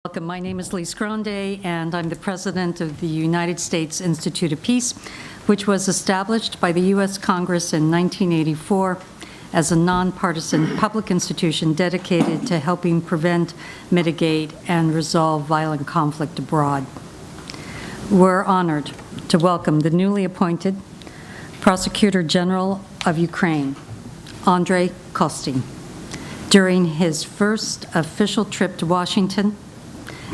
Welcome. My name is Lise Grande, and I'm the president of the United States Institute of Peace, which was established by the U.S. Congress in 1984 as a nonpartisan public institution dedicated to helping prevent, mitigate, and resolve violent conflict abroad. We're honored to welcome the newly appointed Prosecutor General of Ukraine, Andriy Kostin, during his first official trip to Washington,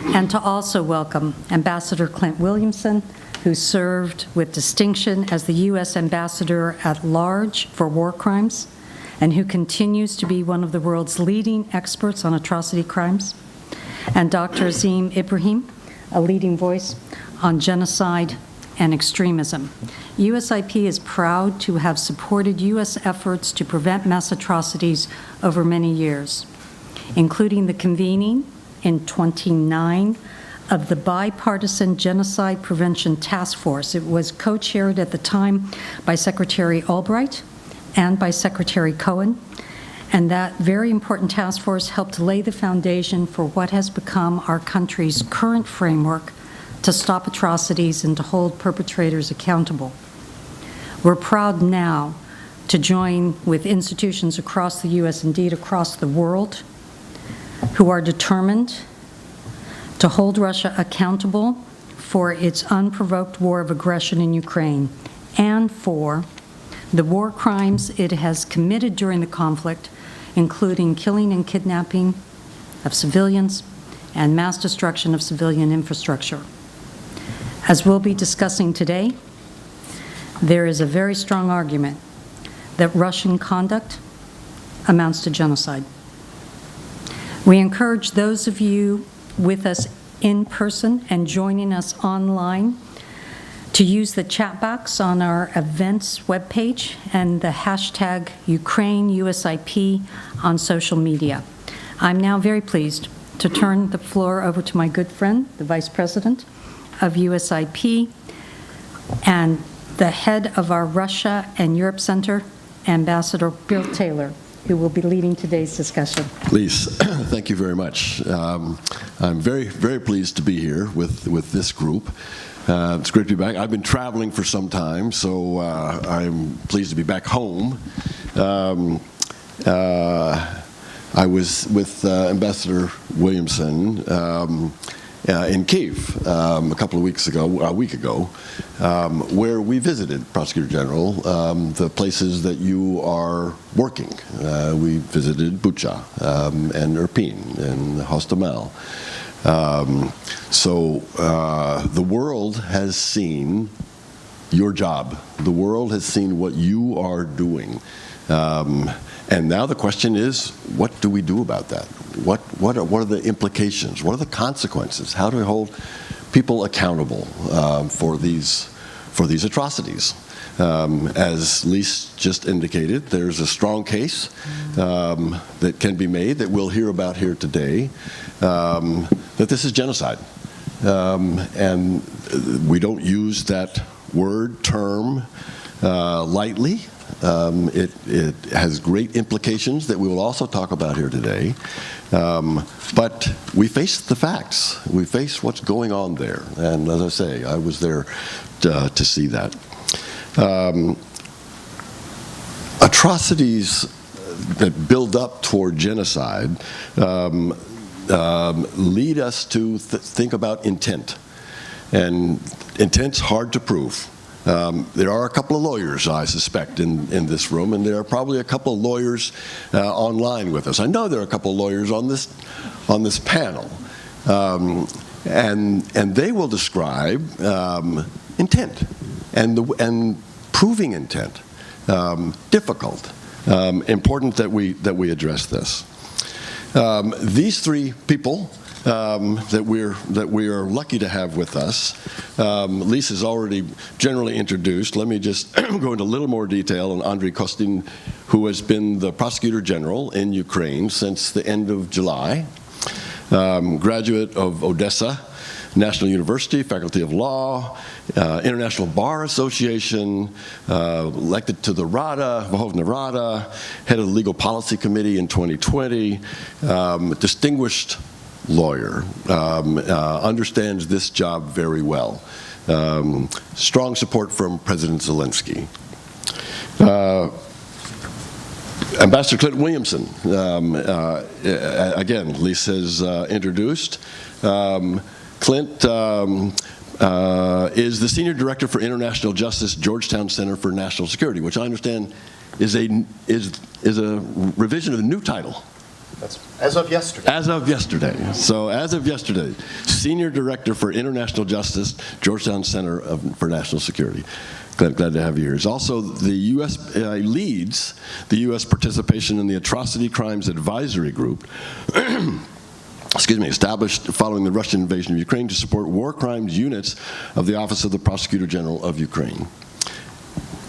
and to also welcome Ambassador Clint Williamson, who served with distinction as the U.S. Ambassador at Large for War Crimes, and who continues to be one of the world's leading experts on atrocity crimes, and Dr. Azim Ibrahim, a leading voice on genocide and extremism. USIP is proud to have supported U.S. efforts to prevent mass atrocities over many years, including the convening in 29 of the Bipartisan Genocide Prevention Task Force. It was co-chaired at the time by Secretary Albright and by Secretary Cohen, and that very important task force helped lay the foundation for what has become our country's current framework to stop atrocities and to hold perpetrators accountable. We're proud now to join with institutions across the U.S., indeed across the world, who are determined to hold Russia accountable for its unprovoked war of aggression in Ukraine and for the war crimes it has committed during the conflict, including killing and kidnapping of civilians and mass destruction of civilian infrastructure. As we'll be discussing today, there is a very strong argument that Russian conduct amounts to genocide. We encourage those of you with us in person and joining us online to use the chat box on our events webpage and the hashtag UkraineUSIP on social media. I'm now very pleased to turn the floor over to my good friend, the Vice President of USIP and the head of our Russia and Europe Center, Ambassador Bill Taylor, who will be leading today's discussion. Lise, thank you very much. I'm very, very pleased to be here with this group. It's great to be back. I've been traveling for some time, so I'm pleased to be back home. I was with Ambassador Williamson in Kyiv a week ago, where we visited, Prosecutor General, the places that you are working. We visited Bucha and Irpin and Hostomel. So the world has seen your job. The world has seen what you are doing. And now the question is, what do we do about that? What are the implications? What are the consequences? How do we hold people accountable for these atrocities? As Lise just indicated, there's a strong case that can be made that we'll hear about here today, that this is genocide. And we don't use that term lightly. It has great implications that we will also talk about here today. But we face the facts. We face what's going on there. And as I say, I was there to see that. Atrocities that build up toward genocide lead us to think about intent. And intent's hard to prove. There are a couple of lawyers, I suspect, in this room, and there are probably a couple of lawyers online with us. I know there are a couple of lawyers on this panel, and they will describe intent and proving intent. Difficult. Important that we address this. These three people that we are lucky to have with us. Lisa's already generally introduced. Let me just go into a little more detail on Andriy Kostin, who has been the Prosecutor General in Ukraine since the end of July. Graduate of Odessa National University, Faculty of Law, International Bar Association, elected to the Rada, Verkhovna Rada, head of the Legal Policy Committee in 2020, distinguished lawyer, understands this job very well. Strong support from President Zelensky. Ambassador Clint Williamson, again, Lisa's introduced. Clint is the Senior Director for International Justice, Georgetown Center for National Security, which I understand is a revision of the new title. That's as of yesterday. As of yesterday. So as of yesterday, Senior Director for International Justice, Georgetown Center for National Security. Glad to have you here. He's also the U.S. Leads the U.S. participation in the Atrocity Crimes Advisory Group, established following the Russian invasion of Ukraine to support war crimes units of the Office of the Prosecutor General of Ukraine.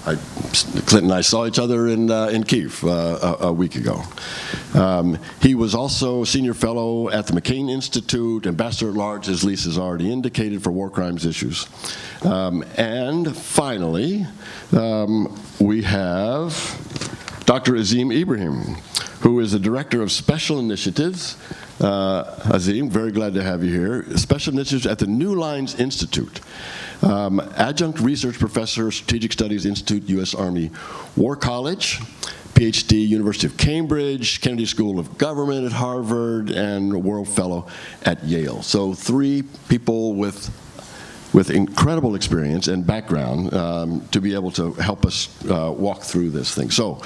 Clint and I saw each other in Kyiv a week ago. He was also senior fellow at the McCain Institute, ambassador at large, as Lisa has already indicated, for war crimes issues. And finally, we have Dr. Azim Ibrahim, who is the Director of Special Initiatives. Azim, very glad to have you here. Special Initiatives at the New Lines Institute. Adjunct Research Professor, Strategic Studies Institute, U.S. Army War College, PhD, University of Cambridge, Kennedy School of Government at Harvard, and World Fellow at Yale. So 3 people with incredible experience and background to be able to help us walk through this thing. So,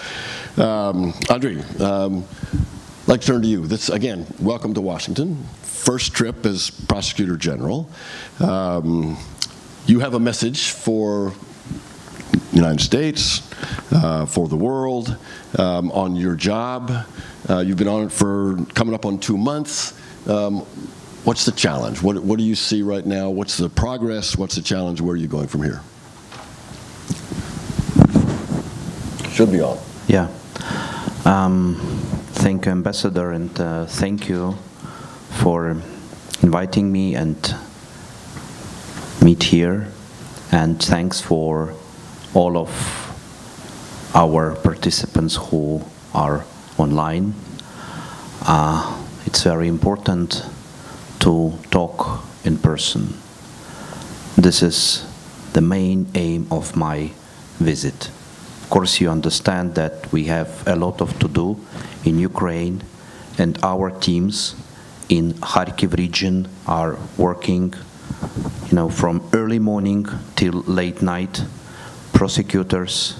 Andriy, I'd like to turn to you. This, again, welcome to Washington. First trip as Prosecutor General. You have a message for the United States, for the world, on your job. You've been on it for coming up on 2 months. What's the challenge? What do you see right now? What's the progress? What's the challenge? Where are you going from here? Should be on. Yeah. Thank you, Ambassador, and thank you for inviting me and meet here. And thanks for all of our participants who are online. It's very important to talk in person. This is the main aim of my visit. Of course, you understand that we have a lot of to do in Ukraine, and our teams in Kharkiv region are working, from early morning till late night. Prosecutors,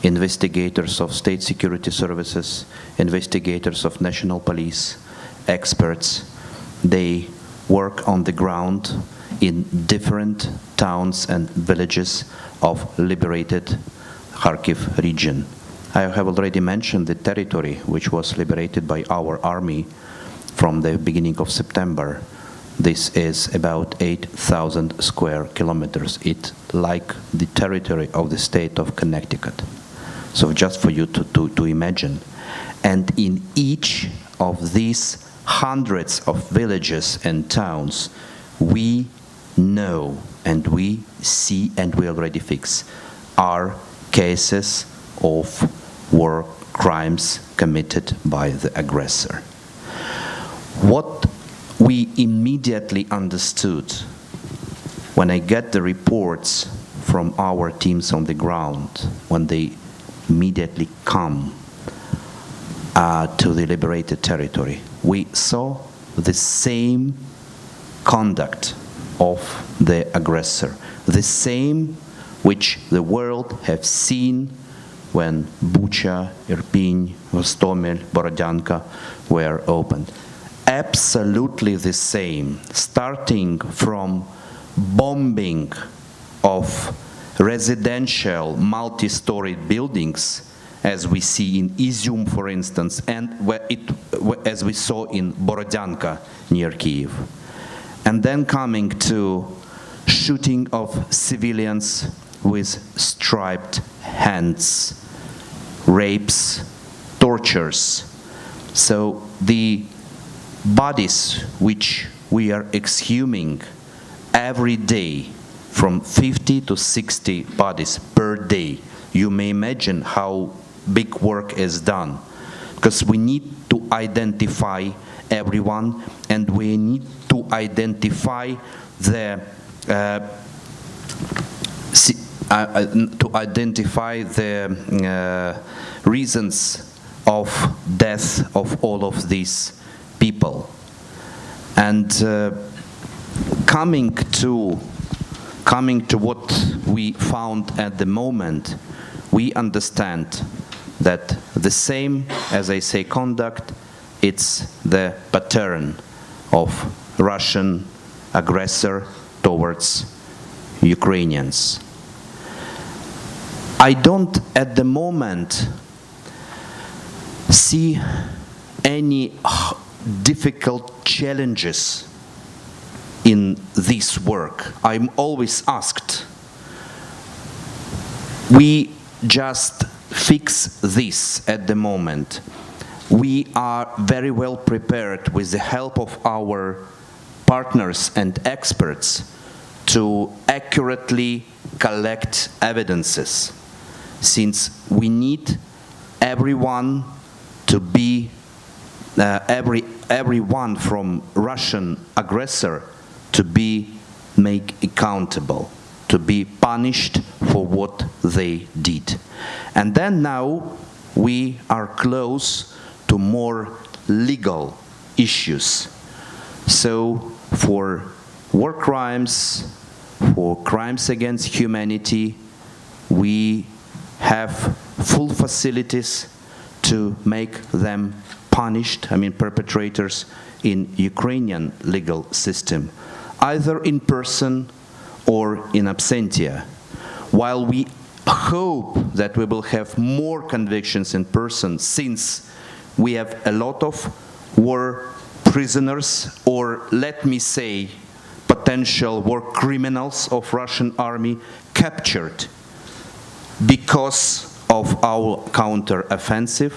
investigators of state security services, investigators of national police, experts, they work on the ground in different towns and villages of liberated Kharkiv region. I have already mentioned the territory which was liberated by our army from the beginning of September. This is about 8,000 square kilometers. It's like the territory of the state of Connecticut. So just for you to imagine. And in each of these hundreds of villages and towns, we know and we see and we already fix are cases of war crimes committed by the aggressor. What we immediately understood when I get the reports from our teams on the ground, when they immediately come to the liberated territory, we saw the same conduct of the aggressor, the same which the world have seen when Bucha, Irpin, Hostomel, Borodyanka were opened. Absolutely the same, starting from bombing of residential multi-storied buildings, as we see in Izium, for instance, and as we saw in Borodyanka near Kyiv. And then coming to shooting of civilians with striped hands, rapes, tortures. So the bodies which we are exhuming every day, from 50 to 60 bodies per day, you may imagine how big work is done, because we need to identify everyone, and we need to identify the reasons of death of all of these people. And coming to what we found at the moment, we understand that the same, as I say, conduct, it's the pattern of Russian aggressor towards Ukrainians. I don't, at the moment, see any difficult challenges in this work. I'm always asked, we just fix this at the moment. We are very well prepared with the help of our partners and experts to accurately collect evidences, since we need everyone to be, everyone from Russian aggressor to be made accountable, to be punished for what they did. And then now we are close to more legal issues. So for war crimes, for crimes against humanity, we have full facilities to make them punished, perpetrators, in Ukrainian legal system, either in person or in absentia. While we hope that we will have more convictions in person, since we have a lot of war prisoners, or let me say potential war criminals of Russian army captured because of our counter-offensive,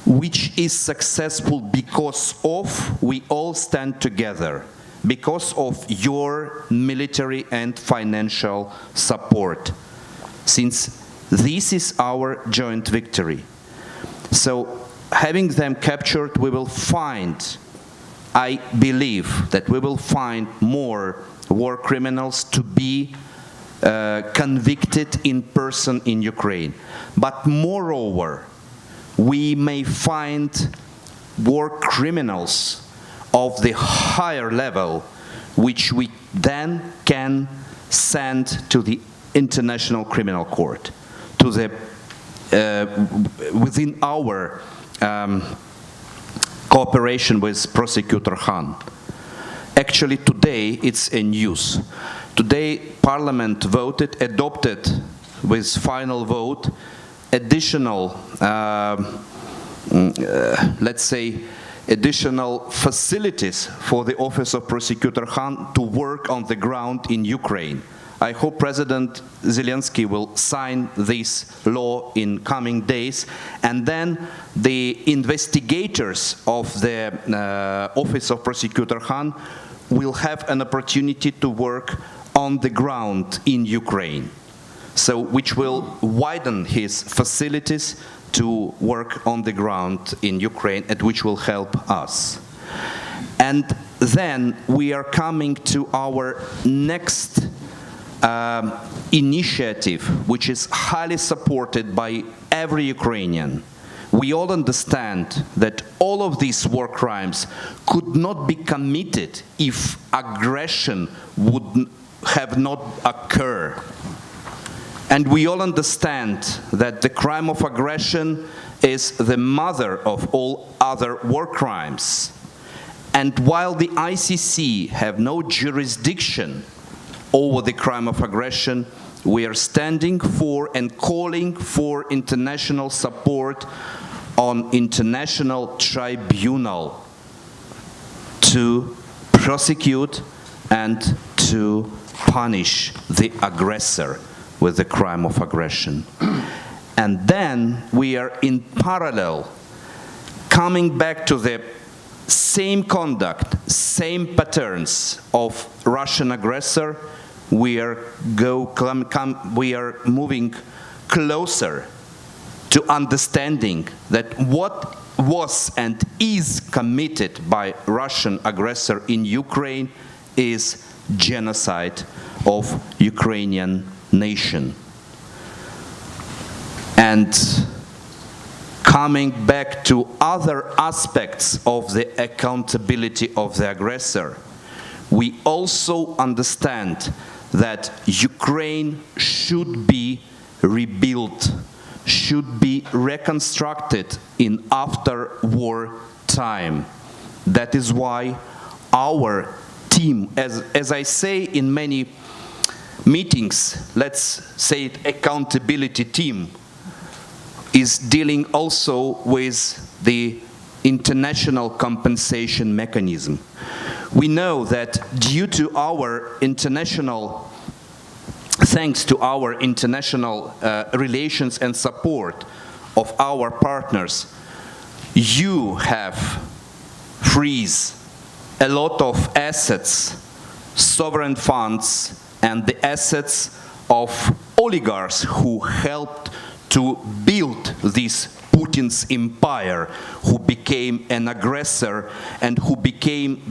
which is successful because of we all stand together, because of your military and financial support, since this is our joint victory. So having them captured, we will find, I believe that we will find more war criminals to be convicted in person in Ukraine. But moreover, we may find war criminals of the higher level, which we then can send to the International Criminal Court, to the within our cooperation with Prosecutor Han. Actually, today it's a news. Today, Parliament adopted with final vote, additional, let's say, additional facilities for the Office of Prosecutor Han to work on the ground in Ukraine. I hope President Zelensky will sign this law in coming days, and then the investigators of the Office of Prosecutor Han will have an opportunity to work on the ground in Ukraine, so which will widen his facilities to work on the ground in Ukraine, and which will help us. And then we are coming to our next initiative, which is highly supported by every Ukrainian. We all understand that all of these war crimes could not be committed if aggression would have not occurred. And we all understand that the crime of aggression is the mother of all other war crimes. And while the ICC have no jurisdiction over the crime of aggression, we are standing for and calling for international support on international tribunal to prosecute and to punish the aggressor with the crime of aggression. And then we are in parallel coming back to the same conduct, same patterns of Russian aggressor. We are moving closer to understanding that what was and is committed by Russian aggressor in Ukraine is genocide of Ukrainian nation. And coming back to other aspects of the accountability of the aggressor, we also understand that Ukraine should be rebuilt, should be reconstructed in after-war time. That is why our team, as I say in many meetings, let's say it, accountability team, is dealing also with the international compensation mechanism. We know that due to our international, thanks to our international relations and support of our partners, you have freeze a lot of assets, sovereign funds, and the assets of oligarchs who helped to build this Putin's empire, who became an aggressor and who became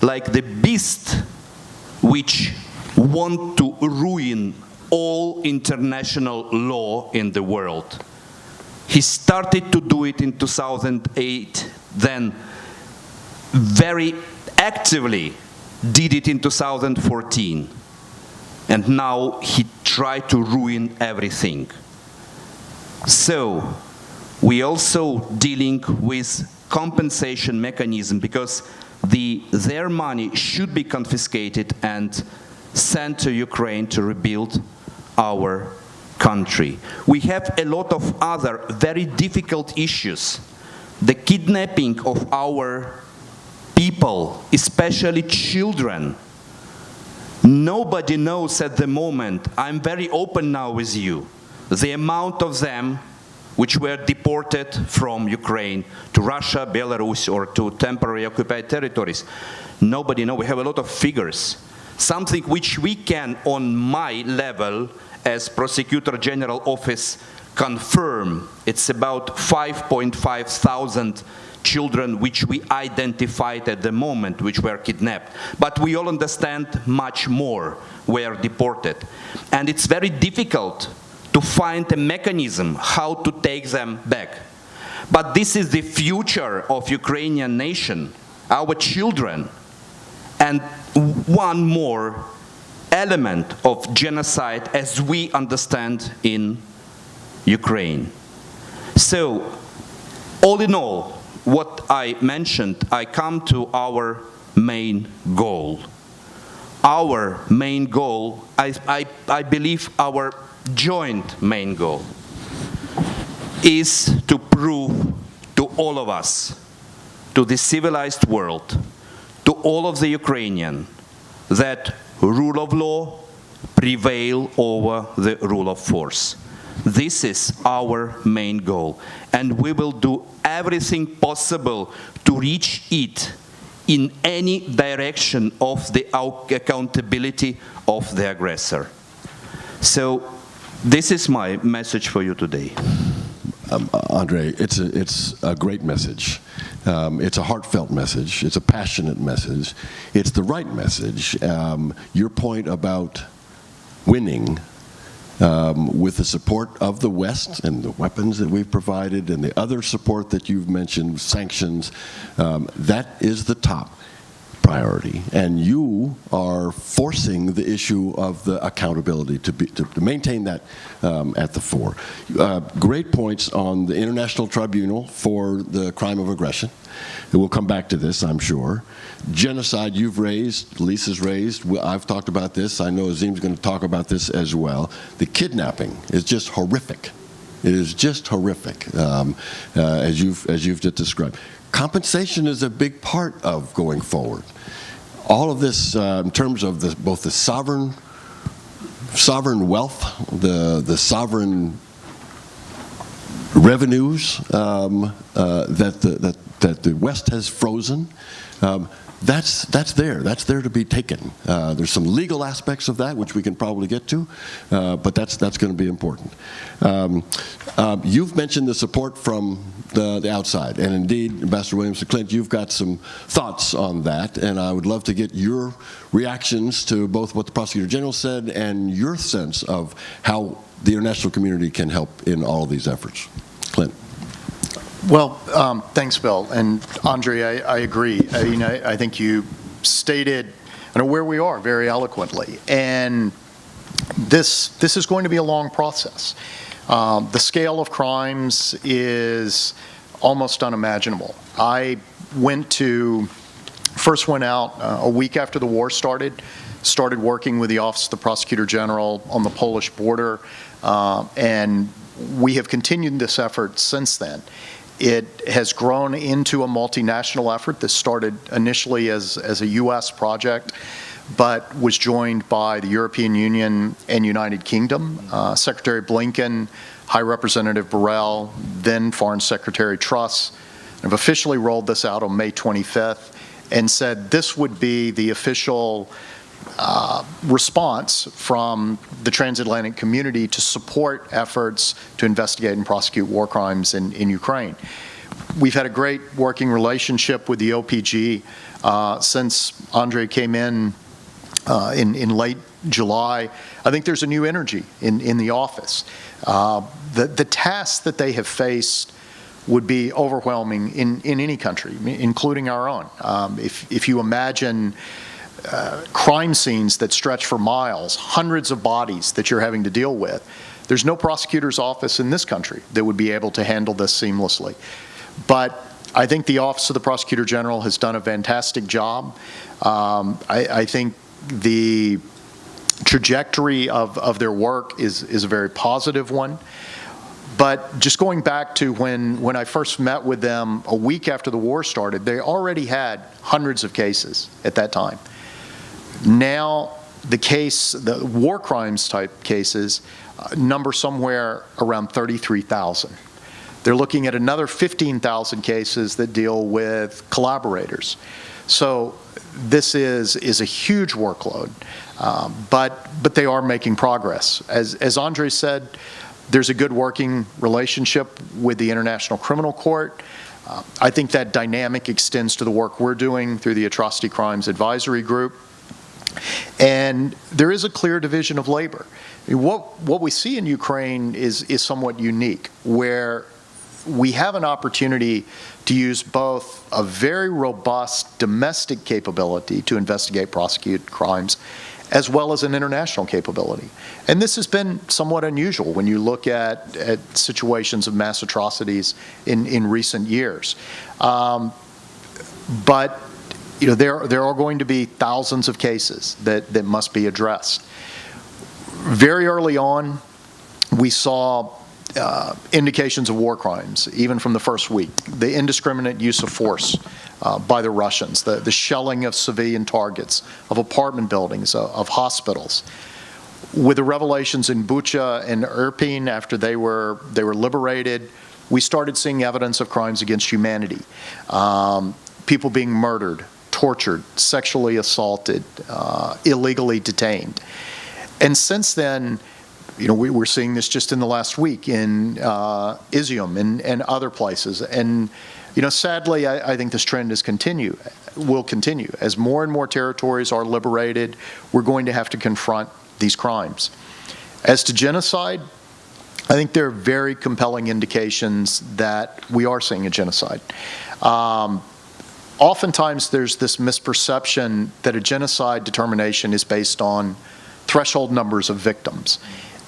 like the beast which want to ruin all international law in the world. He started to do it in 2008, then very actively did it in 2014, and now he tried to ruin everything. So we also dealing with compensation mechanism, because their money should be confiscated and sent to Ukraine to rebuild our country. We have a lot of other very difficult issues. The kidnapping of our people, especially children. Nobody knows at the moment, I'm very open now with you, the amount of them which were deported from Ukraine to Russia, Belarus, or to temporary occupied territories. Nobody knows. We have a lot of figures. Something which we can, on my level, as Prosecutor General Office, confirm. It's about 5.5 thousand children which we identified at the moment, which were kidnapped. But we all understand much more were deported. And it's very difficult to find a mechanism how to take them back. But this is the future of Ukrainian nation, our children. And one more element of genocide as we understand in Ukraine. So, all in all, what I mentioned, I come to our main goal. Our main goal, I believe our joint main goal, is to prove to all of us, to the civilized world, to all of the Ukrainians, that rule of law prevail over the rule of force. This is our main goal, and we will do everything possible to reach it in any direction of the accountability of the aggressor. So this is my message for you today. Andriy, it's a great message. It's a heartfelt message. It's a passionate message. It's the right message. Your point about winning with the support of the West and the weapons that we've provided and the other support that you've mentioned, sanctions, that is the top priority. And you are forcing the issue of the accountability to maintain that at the fore. Great points on the International Tribunal for the crime of aggression. And we'll come back to this, I'm sure. Genocide you've raised, Lisa's raised, I've talked about this, I know Azim's going to talk about this as well. The kidnapping is just horrific. It is just horrific, as you've just described. Compensation is a big part of going forward. All of this in terms of both the sovereign wealth, the sovereign revenues that the West has frozen, that's there. That's there to be taken. There's some legal aspects of that, which we can probably get to, but that's going to be important. You've mentioned the support from the outside, and indeed, Ambassador Williams-Clint, you've got some thoughts on that, and I would love to get your reactions to both what the Prosecutor General said and your sense of how the international community can help in all of these efforts. Clint. Well, thanks, Bill. And Andriy, I agree. I think you stated where we are very eloquently. And this is going to be a long process. The scale of crimes is almost unimaginable. I first went out a week after the war started working with the Office of the Prosecutor General on the Polish border, and we have continued this effort since then. It has grown into a multinational effort that started initially as a U.S. project, but was joined by the European Union and United Kingdom. Secretary Blinken, High Representative Borrell, then Foreign Secretary Truss have officially rolled this out on May 25th and said this would be the official response from the transatlantic community to support efforts to investigate and prosecute war crimes in Ukraine. We've had a great working relationship with the OPG since Andriy came in late July. I think there's a new energy in the office. The tasks that they have faced would be overwhelming in any country, including our own. If you imagine crime scenes that stretch for miles, hundreds of bodies that you're having to deal with, there's no prosecutor's office in this country that would be able to handle this seamlessly. But I think the Office of the Prosecutor General has done a fantastic job. I think the trajectory of their work is a very positive one. But just going back to when I first met with them a week after the war started, they already had hundreds of cases at that time. Now the war crimes type cases number somewhere around 33,000. They're looking at another 15,000 cases that deal with collaborators. So this is a huge workload, but they are making progress. As Andriy said, there's a good working relationship with the International Criminal Court. I think that dynamic extends to the work we're doing through the Atrocity Crimes Advisory Group. And there is a clear division of labor. What we see in Ukraine is somewhat unique, where we have an opportunity to use both a very robust domestic capability to investigate, prosecute crimes, as well as an international capability. And this has been somewhat unusual when you look at situations of mass atrocities in recent years. But there are going to be thousands of cases that must be addressed. Very early on, we saw indications of war crimes, even from the first week. The indiscriminate use of force by the Russians, the shelling of civilian targets, of apartment buildings, of hospitals. With the revelations in Bucha and Irpin after they were liberated, we started seeing evidence of crimes against humanity. People being murdered, tortured, sexually assaulted, illegally detained. And since then, we're seeing this just in the last week in Izium and other places. And sadly, I think this trend will continue. As more and more territories are liberated, we're going to have to confront these crimes. As to genocide, I think there are very compelling indications that we are seeing a genocide. Oftentimes, there's this misperception that a genocide determination is based on threshold numbers of victims.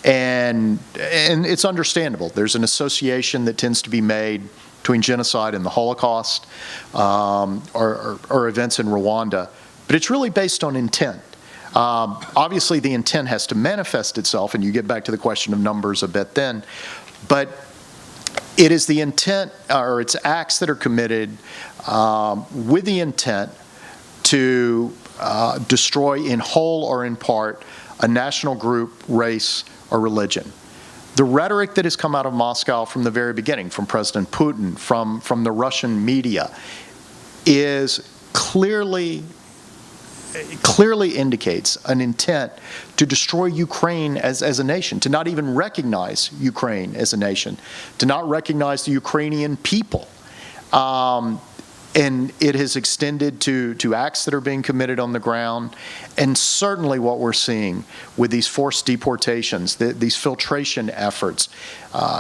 And it's understandable. There's an association that tends to be made between genocide and the Holocaust or events in Rwanda, but it's really based on intent. Obviously, the intent has to manifest itself, and you get back to the question of numbers a bit then, but it is the intent, or it's acts that are committed with the intent to destroy in whole or in part a national group, race, or religion. The rhetoric that has come out of Moscow from the very beginning, from President Putin, from the Russian media, is clearly indicates an intent to destroy Ukraine as a nation, to not even recognize Ukraine as a nation, to not recognize the Ukrainian people. And it has extended to acts that are being committed on the ground, and certainly what we're seeing with these forced deportations, these filtration efforts,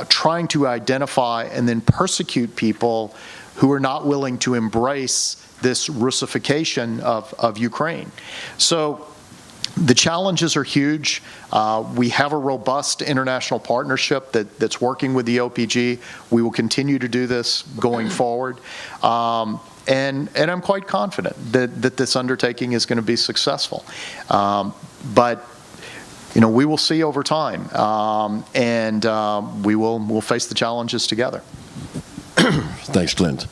trying to identify and then persecute people who are not willing to embrace this Russification of Ukraine. So the challenges are huge. We have a robust international partnership that's working with the OPG. We will continue to do this going forward. And I'm quite confident that this undertaking is going to be successful. But we will see over time, and we'll face the challenges together. Thanks, Clint.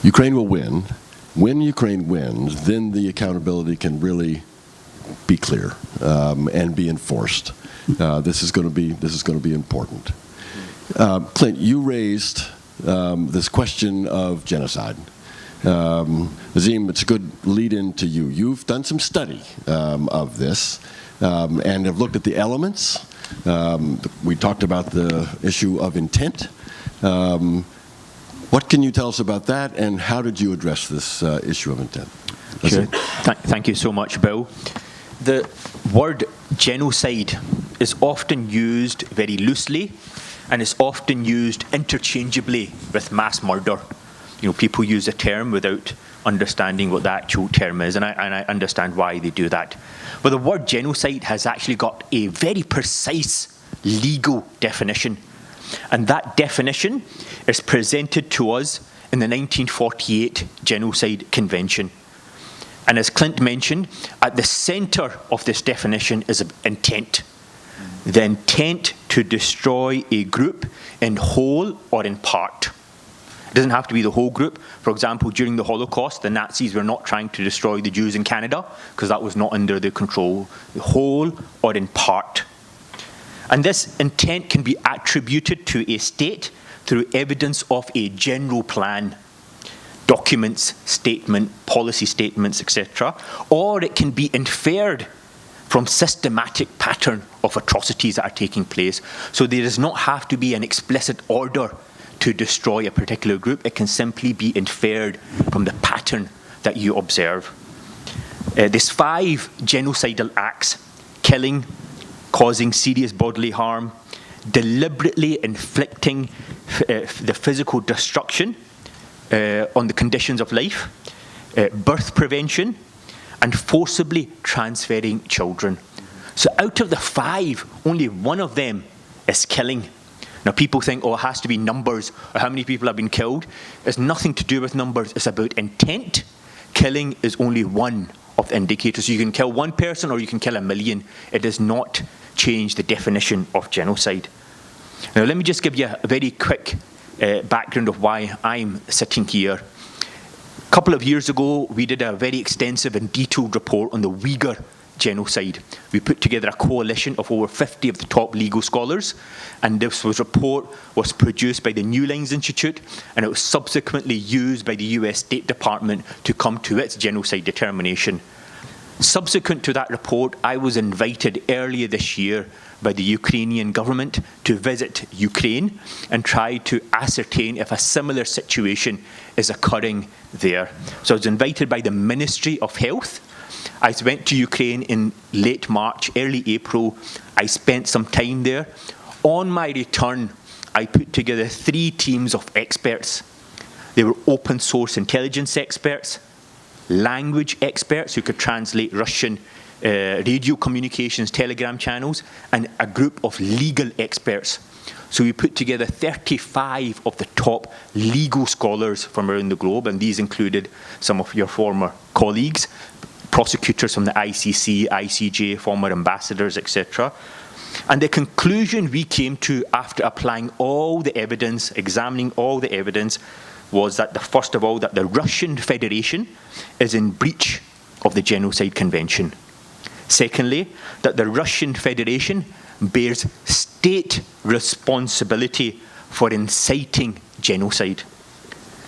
Ukraine will win. When Ukraine wins, then the accountability can really be clear and be enforced. This is going to be important. Clint, you raised this question of genocide. Azim, it's a good lead-in to you. You've done some study of this and have looked at the elements. We talked about the issue of intent. What can you tell us about that, and how did you address this issue of intent? Sure. Thank you so much, Bill. The word genocide is often used very loosely, and it's often used interchangeably with mass murder. People use the term without understanding what the actual term is, and I understand why they do that. But the word genocide has actually got a very precise legal definition, and that definition is presented to us in the 1948 Genocide Convention. And as Clint mentioned, at the center of this definition is intent. The intent to destroy a group in whole or in part. It doesn't have to be the whole group. For example, during the Holocaust, the Nazis were not trying to destroy the Jews in Canada because that was not under their control. The whole or in part. And this intent can be attributed to a state through evidence of a general plan, documents, statement, policy statements, etc. Or it can be inferred from systematic pattern of atrocities that are taking place. So there does not have to be an explicit order to destroy a particular group. It can simply be inferred from the pattern that you observe. There's 5 genocidal acts: killing, causing serious bodily harm, deliberately inflicting the physical destruction on the conditions of life, birth prevention, and forcibly transferring children. So out of the 5, only one of them is killing. Now people think, oh, it has to be numbers, or how many people have been killed. It's nothing to do with numbers, it's about intent. Killing is only one of the indicators. You can kill one person or you can kill 1 million. It does not change the definition of genocide. Now let me just give you a very quick background of why I'm sitting here. A couple of years ago, we did a very extensive and detailed report on the Uyghur genocide. We put together a coalition of over 50 of the top legal scholars, and this report was produced by the New Lines Institute, and it was subsequently used by the US State Department to come to its genocide determination. Subsequent to that report, I was invited earlier this year by the Ukrainian government to visit Ukraine and try to ascertain if a similar situation is occurring there. So I was invited by the Ministry of Health. I went to Ukraine in late March, early April. I spent some time there. On my return, I put together 3 teams of experts. They were open source intelligence experts, language experts who could translate Russian radio communications, telegram channels, and a group of legal experts. So we put together 35 of the top legal scholars from around the globe, and these included some of your former colleagues, prosecutors from the ICC, ICJ, former ambassadors, etc. And the conclusion we came to after applying all the evidence, examining all the evidence, was that, first of all, that the Russian Federation is in breach of the Genocide Convention. Secondly, that the Russian Federation bears state responsibility for inciting genocide.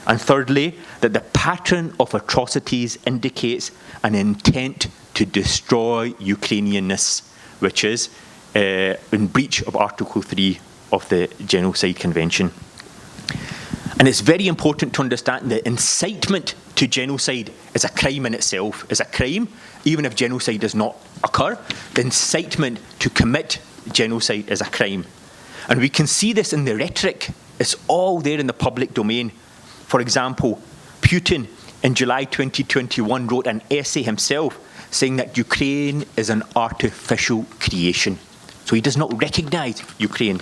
And thirdly, that the pattern of atrocities indicates an intent to destroy Ukrainianness, which is in breach of Article 3 of the Genocide Convention. And it's very important to understand that incitement to genocide is a crime in itself, is a crime, even if genocide does not occur. The incitement to commit genocide is a crime. And we can see this in the rhetoric. It's all there in the public domain. For example, Putin in July 2021 wrote an essay himself saying that Ukraine is an artificial creation. So he does not recognize Ukraine.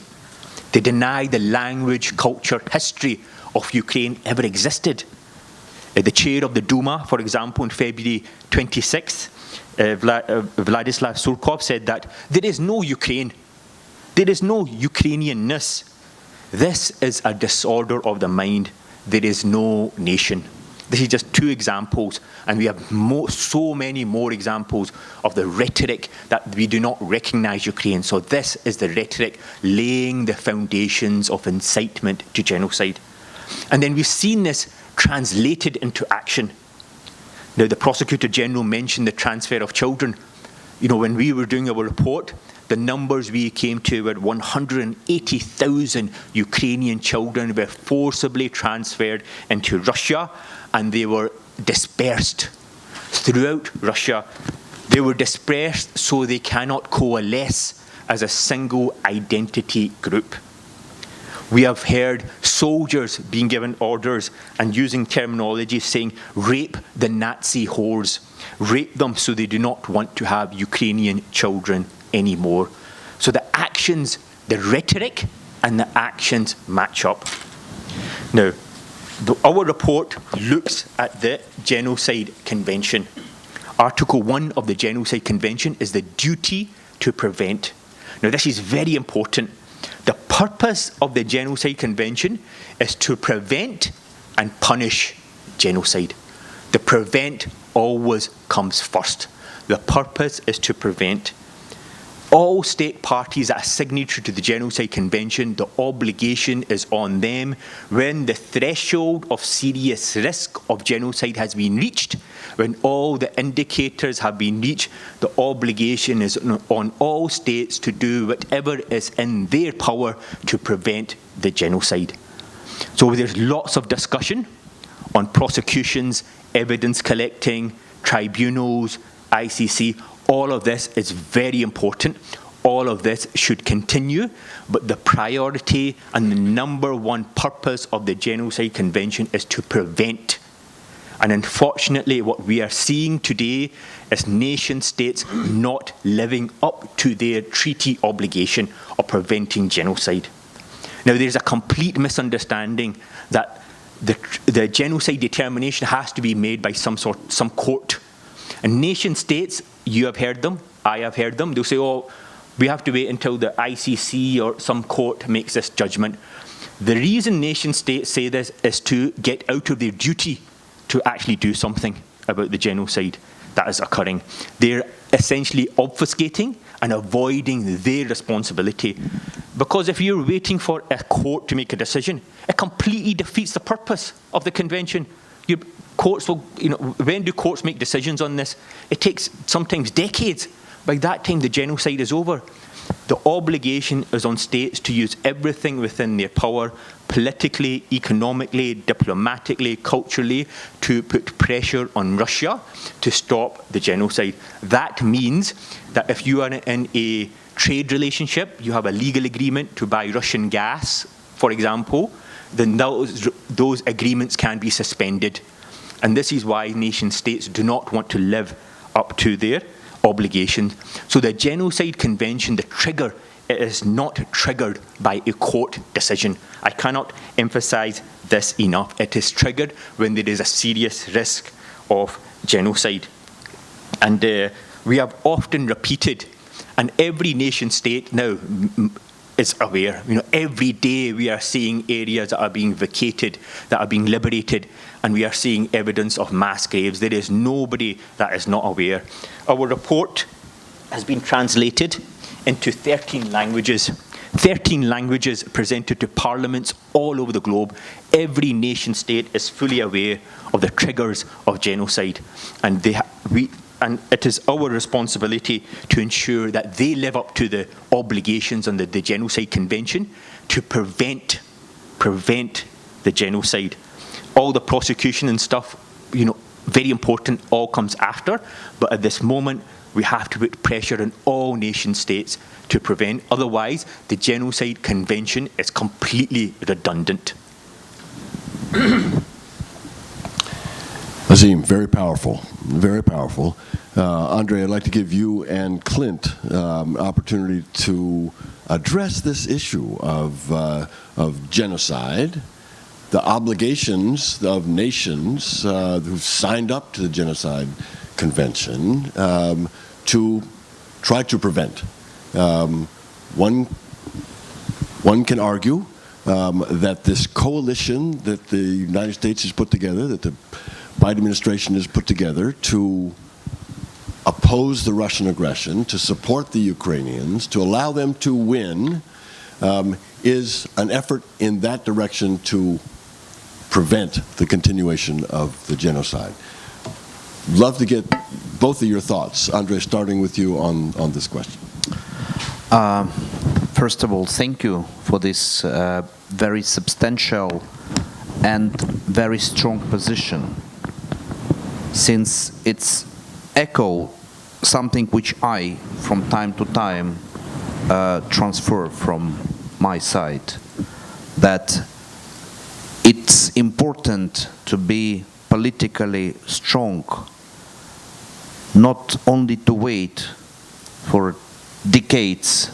They deny the language, culture, history of Ukraine ever existed. The chair of the Duma, for example, on February 26th, Vladislav Surkov said that there is no Ukraine. There is no Ukrainianness. This is a disorder of the mind. There is no nation. This is just two examples, and we have so many more examples of the rhetoric that we do not recognize Ukraine. So this is the rhetoric laying the foundations of incitement to genocide. And then we've seen this translated into action. Now, the Prosecutor General mentioned the transfer of children. You know, when we were doing our report, the numbers we came to were 180,000 Ukrainian children were forcibly transferred into Russia, and they were dispersed throughout Russia. They were dispersed so they cannot coalesce as a single identity group. We have heard soldiers being given orders and using terminology saying, rape the Nazi whores. Rape them so they do not want to have Ukrainian children anymore. So the actions, the rhetoric and the actions match up. Now, our report looks at the Genocide Convention. Article 1 of the Genocide Convention is the duty to prevent. Now, this is very important. The purpose of the Genocide Convention is to prevent and punish genocide. The prevent always comes first. The purpose is to prevent. All state parties that are signatory to the Genocide Convention, the obligation is on them when the threshold of serious risk of genocide has been reached, when all the indicators have been reached, the obligation is on all states to do whatever is in their power to prevent the genocide. So there's lots of discussion on prosecutions, evidence collecting, tribunals, ICC. All of this is very important. All of this should continue, but the priority and the number one purpose of the Genocide Convention is to prevent. And unfortunately, what we are seeing today is nation states not living up to their treaty obligation of preventing genocide. Now, there's a complete misunderstanding that the genocide determination has to be made by some court. And nation states, you have heard them, I have heard them, they'll say, oh, we have to wait until the ICC or some court makes this judgment. The reason nation states say this is to get out of their duty to actually do something about the genocide that is occurring. They're essentially obfuscating and avoiding their responsibility. Because if you're waiting for a court to make a decision, it completely defeats the purpose of the convention. Courts will, when do courts make decisions on this? It takes sometimes decades. By that time, the genocide is over. The obligation is on states to use everything within their power, politically, economically, diplomatically, culturally, to put pressure on Russia to stop the genocide. That means that if you are in a trade relationship, you have a legal agreement to buy Russian gas, for example, then those agreements can be suspended. And this is why nation states do not want to live up to their obligations. So the Genocide Convention, the trigger, it is not triggered by a court decision. I cannot emphasize this enough. It is triggered when there is a serious risk of genocide. And we have often repeated, and every nation state now is aware. Every day we are seeing areas that are being vacated, that are being liberated, and we are seeing evidence of mass graves. There is nobody that is not aware. Our report has been translated into 13 languages. 13 languages presented to parliaments all over the globe. Every nation state is fully aware of the triggers of genocide, and and it is our responsibility to ensure that they live up to the obligations under the Genocide Convention to prevent the genocide. All the prosecution and stuff, very important, all comes after, but at this moment we have to put pressure on all nation states to prevent. Otherwise, the Genocide Convention is completely redundant. Azim, very powerful, very powerful. Andriy, I'd like to give you and Clint opportunity to address this issue of genocide, the obligations of nations who've signed up to the Genocide Convention to try to prevent. One can argue that this coalition that the United States has put together, that the Biden administration has put together to oppose the Russian aggression, to support the Ukrainians, to allow them to win, is an effort in that direction to prevent the continuation of the genocide. Love to get both of your thoughts. Andriy, starting with you on this question. First of all, thank you for this very substantial and very strong position, since it's echo something which I, from time to time, transfer from my side, that it's important to be politically strong, not only to wait for decades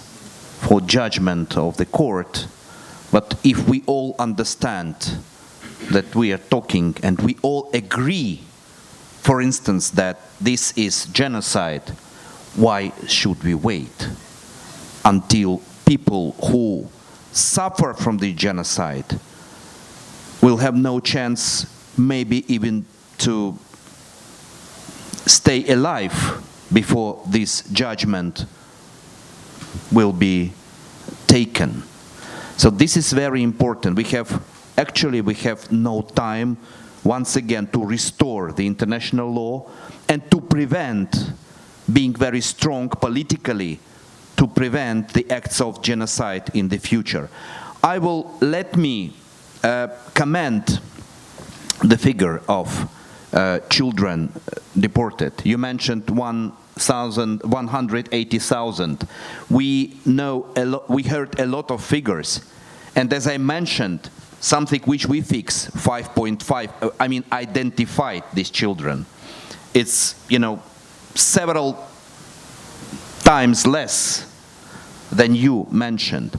for judgment of the court, but if we all understand that we are talking and we all agree, for instance, that this is genocide, why should we wait until people who suffer from the genocide will have no chance, maybe even to stay alive before this judgment will be taken? So this is very important. We have no time, once again, to restore the international law and to prevent, being very strong politically, to prevent the acts of genocide in the future. Let me comment the figure of children deported. You mentioned 180,000. We heard a lot of figures, and as I mentioned, something which we fix, 5.5, identified these children. It's, several times less than you mentioned.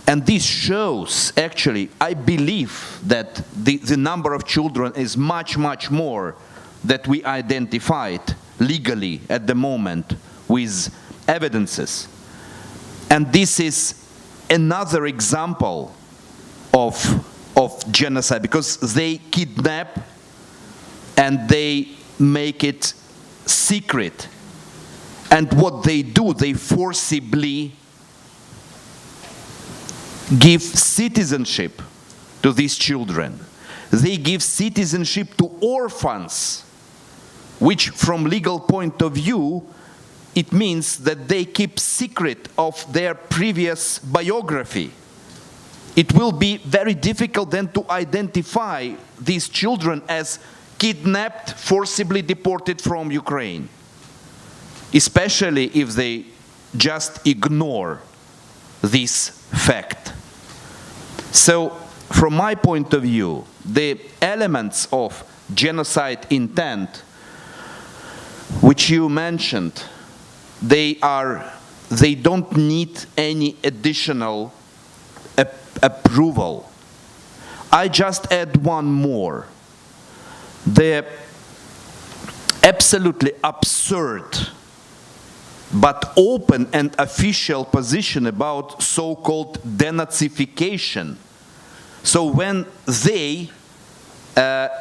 And this shows, actually, I believe that the number of children is much, much more that we identified legally at the moment with evidences. And this is another example of genocide, because they kidnap and they make it secret. And what they do, they forcibly give citizenship to these children. They give citizenship to orphans, which from legal point of view, it means that they keep secret of their previous biography. It will be very difficult then to identify these children as kidnapped, forcibly deported from Ukraine, especially if they just ignore this fact. So, from my point of view, the elements of genocide intent, which you mentioned, they don't need any additional approval. I just add one more. The absolutely absurd but open and official position about so-called denazification. So when they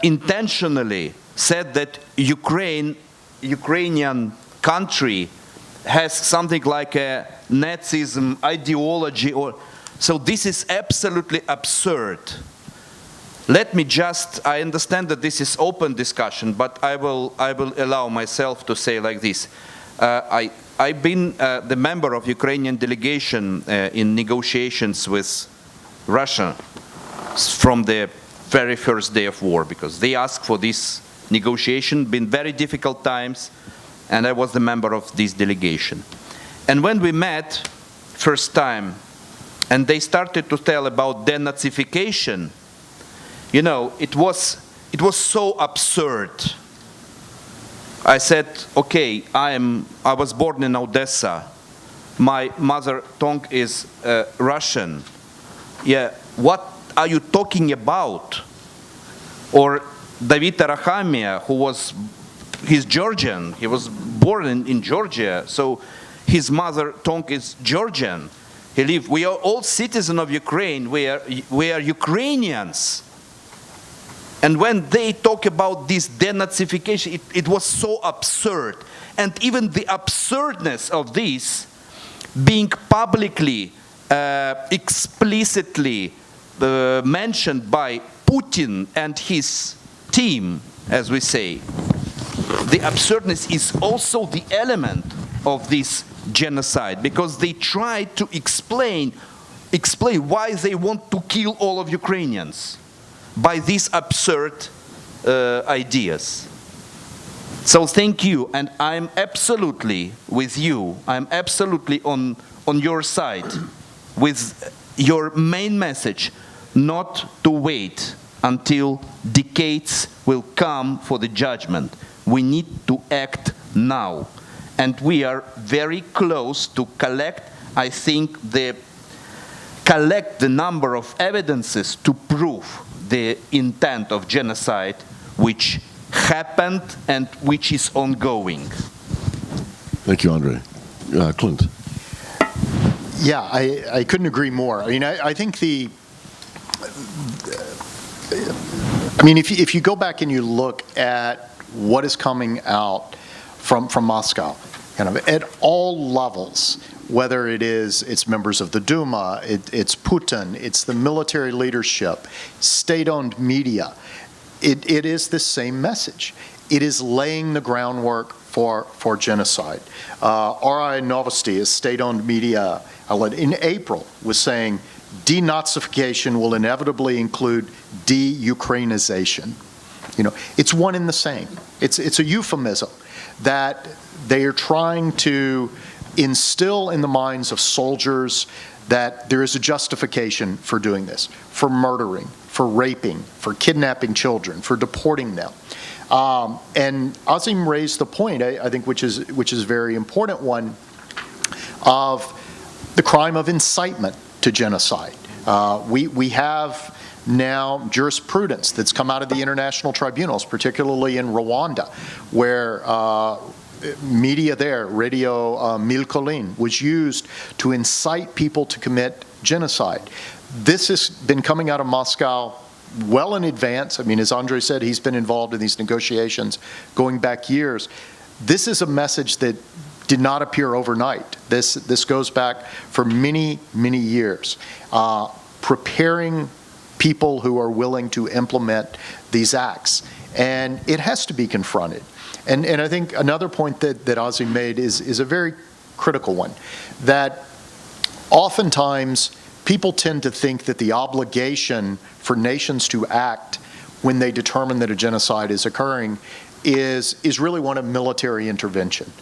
intentionally said that Ukrainian country has something like a Nazism ideology, or so this is absolutely absurd. Let me just, I understand that this is open discussion, but I will allow myself to say like this. I've been the member of Ukrainian delegation in negotiations with Russia from the very first day of war, because they asked for this negotiation, been very difficult times, and I was the member of this delegation. And when we met first time, and they started to tell about denazification, you know, it was so absurd. I said, okay, I was born in Odessa. My mother tongue is Russian. Yeah, what are you talking about? Or David Arachamia, he's Georgian. He was born in Georgia, so his mother tongue is Georgian. We are all citizens of Ukraine. We are Ukrainians. And when they talk about this denazification, it was so absurd. And even the absurdness of this being publicly, explicitly mentioned by Putin and his team, as we say, the absurdness is also the element of this genocide, because they try to explain why they want to kill all of Ukrainians by these absurd ideas. So thank you, and I'm absolutely with you. I'm absolutely on your side with your main message, not to wait until decades will come for the judgment. We need to act now. And we are very close to collect the number of evidences to prove the intent of genocide which happened and which is ongoing. Thank you, Andriy. Clint. Yeah, I couldn't agree more. I mean, I think if you go back and you look at what is coming out from Moscow, kind of at all levels, whether it's members of the Duma, it's Putin, it's the military leadership, state-owned media, it is the same message. It is laying the groundwork for genocide. RI Novosti, a state-owned media outlet, in April was saying denazification will inevitably include de-Ukrainization. You know, it's one and the same. It's a euphemism that they are trying to instill in the minds of soldiers that there is a justification for doing this, for murdering, for raping, for kidnapping children, for deporting them. And Azim raised the point, I think, which is a very important one, of the crime of incitement to genocide. We have now jurisprudence that's come out of the international tribunals, particularly in Rwanda, where media there, Radio Milkolin, was used to incite people to commit genocide. This has been coming out of Moscow well in advance. I mean, as Andriy said, he's been involved in these negotiations going back years. This is a message that did not appear overnight. This goes back for many, many years. Preparing people who are willing to implement these acts. And it has to be confronted. And I think another point that Azim made is a very critical one, that oftentimes people tend to think that the obligation for nations to act when they determine that a genocide is occurring is really one of military intervention.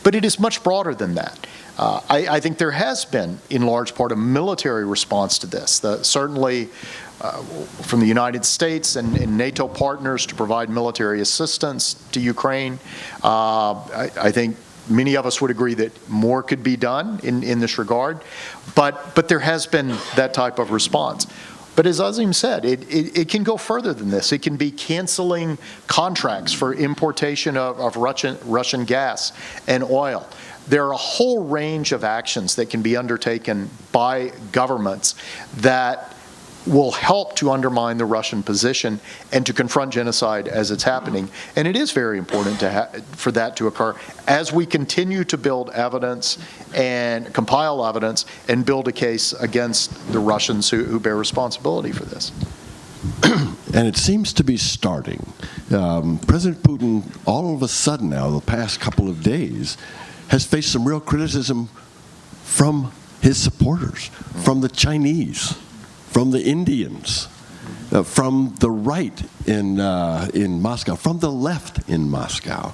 But it is much broader than that. I think there has been, in large part, a military response to this. Certainly from the United States and NATO partners to provide military assistance to Ukraine. I think many of us would agree that more could be done in this regard, but there has been that type of response. But as Azim said, it can go further than this. It can be canceling contracts for importation of Russian gas and oil. There are a whole range of actions that can be undertaken by governments that will help to undermine the Russian position and to confront genocide as it's happening. And it is very important for that to occur as we continue to build evidence and compile evidence and build a case against the Russians who bear responsibility for this. And it seems to be starting. President Putin, all of a sudden now, the past couple of days, has faced some real criticism from his supporters, from the Chinese, from the Indians, from the right in Moscow, from the left in Moscow.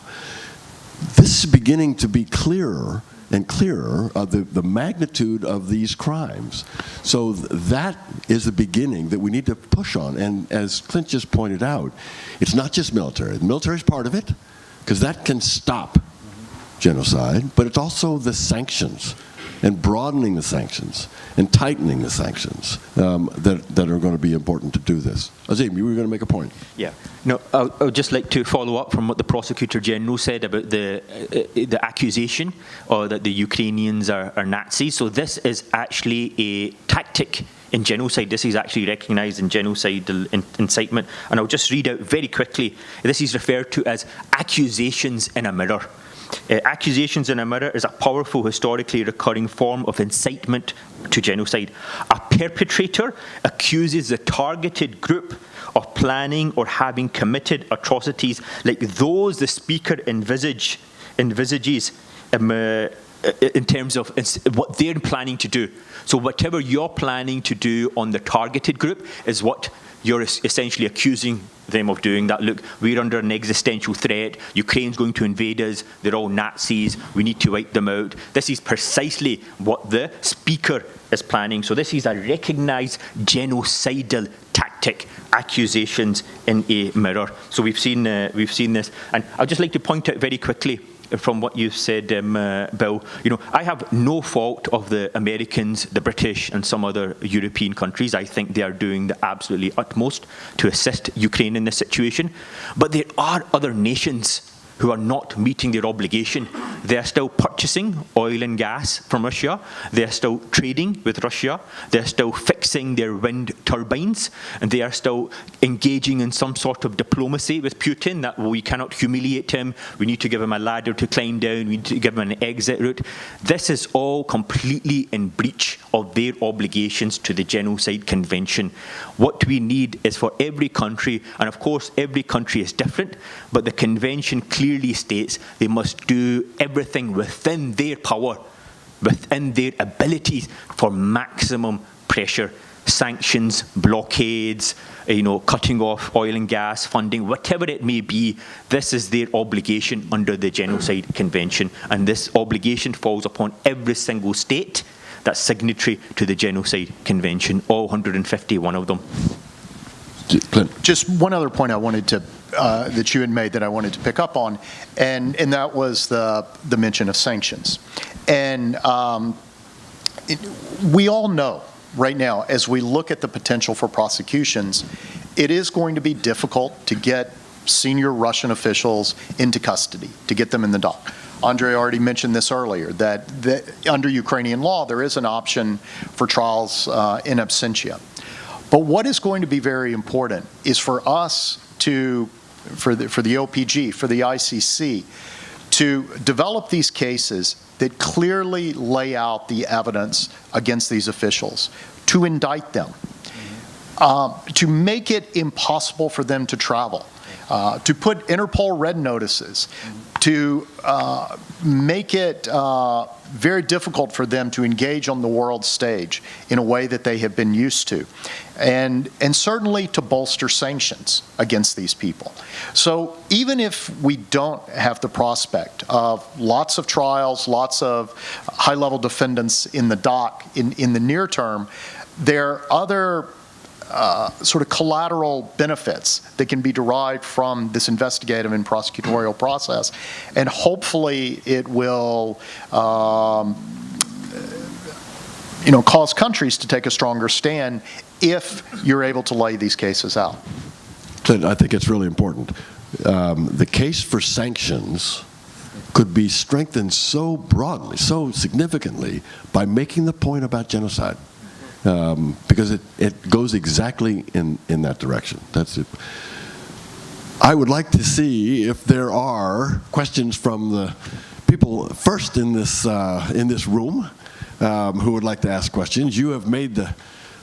This is beginning to be clearer and clearer of the magnitude of these crimes. So that is the beginning that we need to push on. And as Clint just pointed out, it's not just military. The military is part of it, because that can stop genocide, but it's also the sanctions, and broadening the sanctions, and tightening the sanctions that are going to be important to do this. Azim, you were going to make a point. Yeah. No, I would just like to follow up from what the Prosecutor General said about the accusation that the Ukrainians are Nazis. So this is actually a tactic in genocide. This is actually recognised in genocidal incitement. And I'll just read out very quickly. This is referred to as accusations in a mirror. Accusations in a mirror is a powerful, historically recurring form of incitement to genocide. A perpetrator accuses the targeted group of planning or having committed atrocities like those the speaker envisages in terms of what they're planning to do. So whatever you're planning to do on the targeted group is what you're essentially accusing them of doing. That, look, we're under an existential threat, Ukraine's going to invade us, they're all Nazis, we need to wipe them out. This is precisely what the speaker is planning. So this is a recognised genocidal tactic, accusations in a mirror. So we've seen this. And I'd just like to point out very quickly from what you've said, Bill, I have no fault of the Americans, the British, and some other European countries. I think they are doing the absolutely utmost to assist Ukraine in this situation. But there are other nations who are not meeting their obligation. They are still purchasing oil and gas from Russia. They are still trading with Russia. They are still fixing their wind turbines. And they are still engaging in some sort of diplomacy with Putin that we cannot humiliate him. We need to give him a ladder to climb down. We need to give him an exit route. This is all completely in breach of their obligations to the Genocide Convention. What we need is for every country, and of course every country is different, but the convention clearly states they must do everything within their power, within their abilities for maximum pressure. Sanctions, blockades, cutting off oil and gas funding, whatever it may be, this is their obligation under the Genocide Convention. And this obligation falls upon every single state that's signatory to the Genocide Convention, all 151 of them. Clint. Just one other point I wanted to that you had made that I wanted to pick up on, and that was the mention of sanctions. And we all know right now, as we look at the potential for prosecutions, it is going to be difficult to get senior Russian officials into custody, to get them in the dock. Andriy already mentioned this earlier, that under Ukrainian law, there is an option for trials in absentia. But what is going to be very important is for us to, for the OPG, for the ICC, to develop these cases that clearly lay out the evidence against these officials, to indict them, to make it impossible for them to travel, to put Interpol red notices, to make it very difficult for them to engage on the world stage in a way that they have been used to, and certainly to bolster sanctions against these people. So even if we don't have the prospect of lots of trials, lots of high-level defendants in the dock in the near term, there are other sort of collateral benefits that can be derived from this investigative and prosecutorial process, and hopefully it will cause countries to take a stronger stand if you're able to lay these cases out. I think it's really important. The case for sanctions could be strengthened so broadly, so significantly, by making the point about genocide. because it goes exactly in that direction. That's it. I would like to see if there are questions from the people first in this room who would like to ask questions. You have made the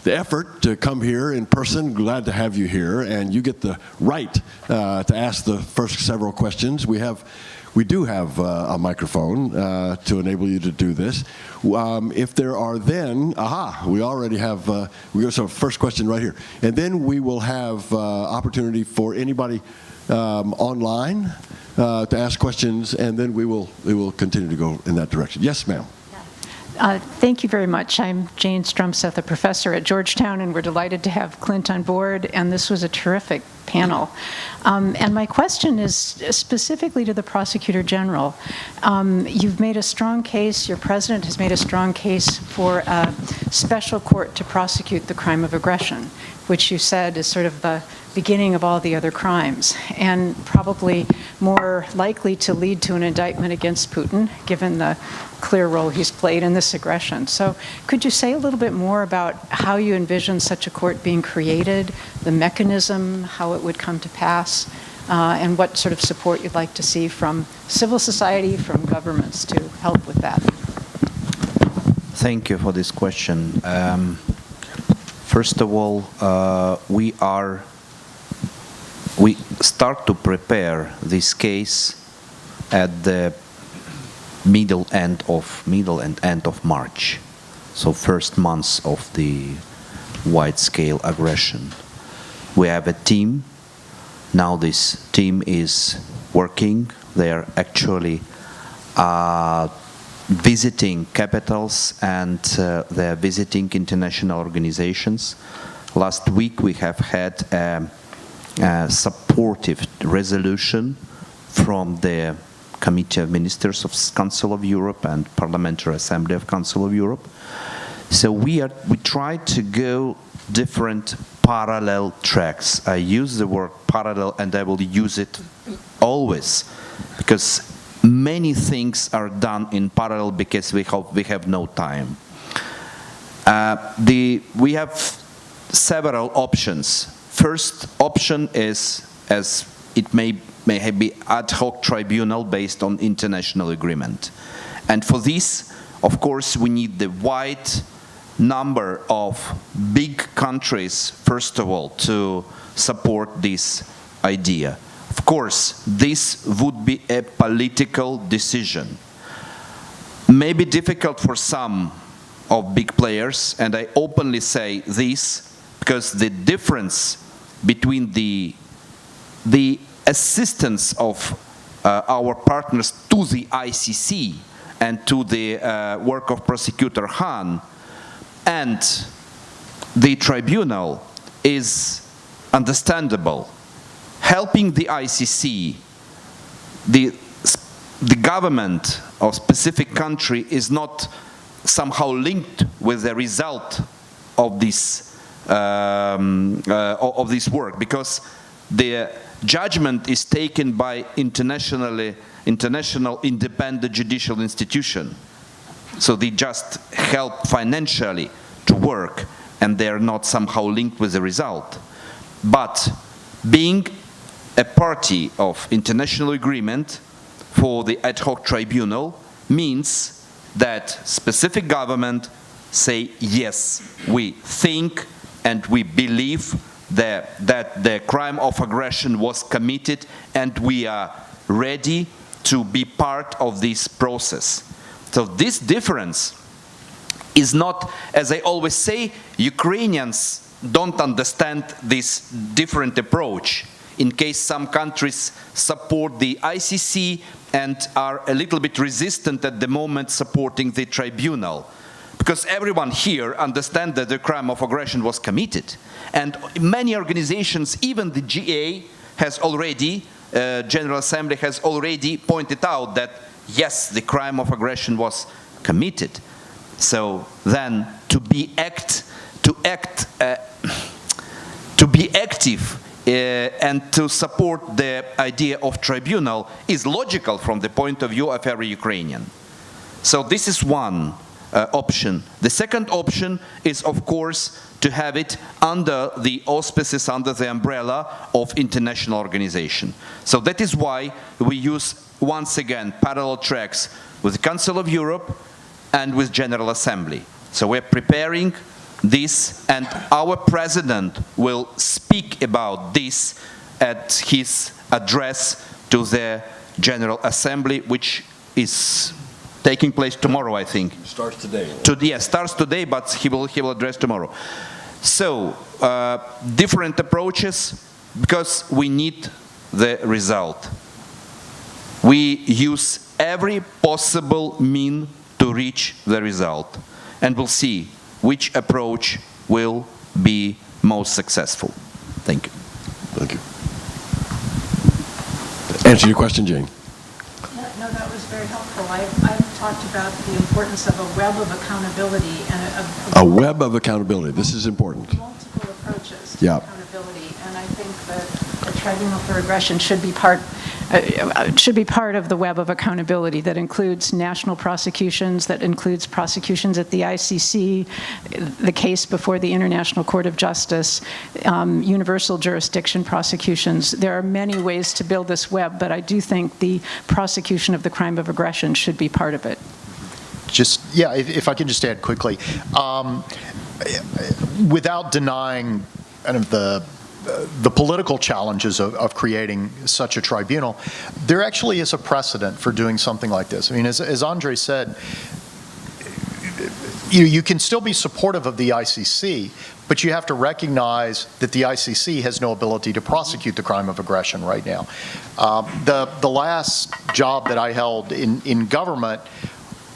effort to come here in person. Glad to have you here, and you get the right to ask the first several questions. We do have a microphone to enable you to do this. If there are then, we already have, so first question right here. And then we will have opportunity for anybody online to ask questions, and then we will continue to go in that direction. Yes, ma'am. Thank you very much. I'm Jane Strumseth, a professor at Georgetown, and we're delighted to have Clint on board, and this was a terrific panel. And my question is specifically to the Prosecutor General. You've made a strong case, your president has made a strong case for a special court to prosecute the crime of aggression, which you said is sort of the beginning of all the other crimes, and probably more likely to lead to an indictment against Putin, given the clear role he's played in this aggression. So could you say a little bit more about how you envision such a court being created, the mechanism, how it would come to pass, and what sort of support you'd like to see from civil society, from governments to help with that? Thank you for this question. First of all, we start to prepare this case at the middle and end of March, so first months of the wide-scale aggression. We have a team. Now this team is working. They are actually visiting capitals, and they are visiting international organizations. Last week we have had a supportive resolution from the Committee of Ministers of Council of Europe and Parliamentary Assembly of Council of Europe. So we try to go different parallel tracks. I use the word parallel, and I will use it always, because many things are done in parallel because we have no time. We have several options. First option is, as it may be, ad hoc tribunal based on international agreement. And for this, of course, we need the wide number of big countries, first of all, to support this idea. Of course, this would be a political decision. Maybe difficult for some of big players, and I openly say this because the difference between the assistance of our partners to the ICC and to the work of Prosecutor Hahn and the tribunal is understandable. Helping the ICC, the government of specific country is not somehow linked with the result of this work, because the judgment is taken by international independent judicial institution. So they just help financially to work, and they are not somehow linked with the result. But being a party of international agreement for the ad hoc tribunal means that specific government say, yes, we think and we believe that the crime of aggression was committed, and we are ready to be part of this process. So this difference is not, as I always say, Ukrainians don't understand this different approach. In case some countries support the ICC and are a little bit resistant at the moment supporting the tribunal. Because everyone here understands that the crime of aggression was committed. And many organizations, even the GA has already, General Assembly has already pointed out that yes, the crime of aggression was committed. So then to be active and to support the idea of tribunal is logical from the point of view of every Ukrainian. So this is one option. The second option is, of course, to have it under the auspices, under the umbrella of international organization. So that is why we use, once again, parallel tracks with the Council of Europe and with General Assembly. So we're preparing this, and our president will speak about this at his address to the General Assembly, which is taking place tomorrow, I think. Starts today. Yes, starts today, but he will address tomorrow. So, different approaches, because we need the result. We use every possible mean to reach the result, and we'll see which approach will be most successful. Thank you. Thank you. Answer your question, Jane. No, that was very helpful. I've talked about the importance of a web of accountability and A web of accountability. This is important. multiple approaches to Yeah. accountability, and I think that the Tribunal for Aggression should be part of the web of accountability that includes national prosecutions, that includes prosecutions at the ICC, the case before the International Court of Justice, universal jurisdiction prosecutions. There are many ways to build this web, but I do think the prosecution of the crime of aggression should be part of it. If I can just add quickly, without denying kind of the political challenges of creating such a tribunal, there actually is a precedent for doing something like this. I mean, as Andriy said, you can still be supportive of the ICC, but you have to recognize that the ICC has no ability to prosecute the crime of aggression right now. The last job that I held in government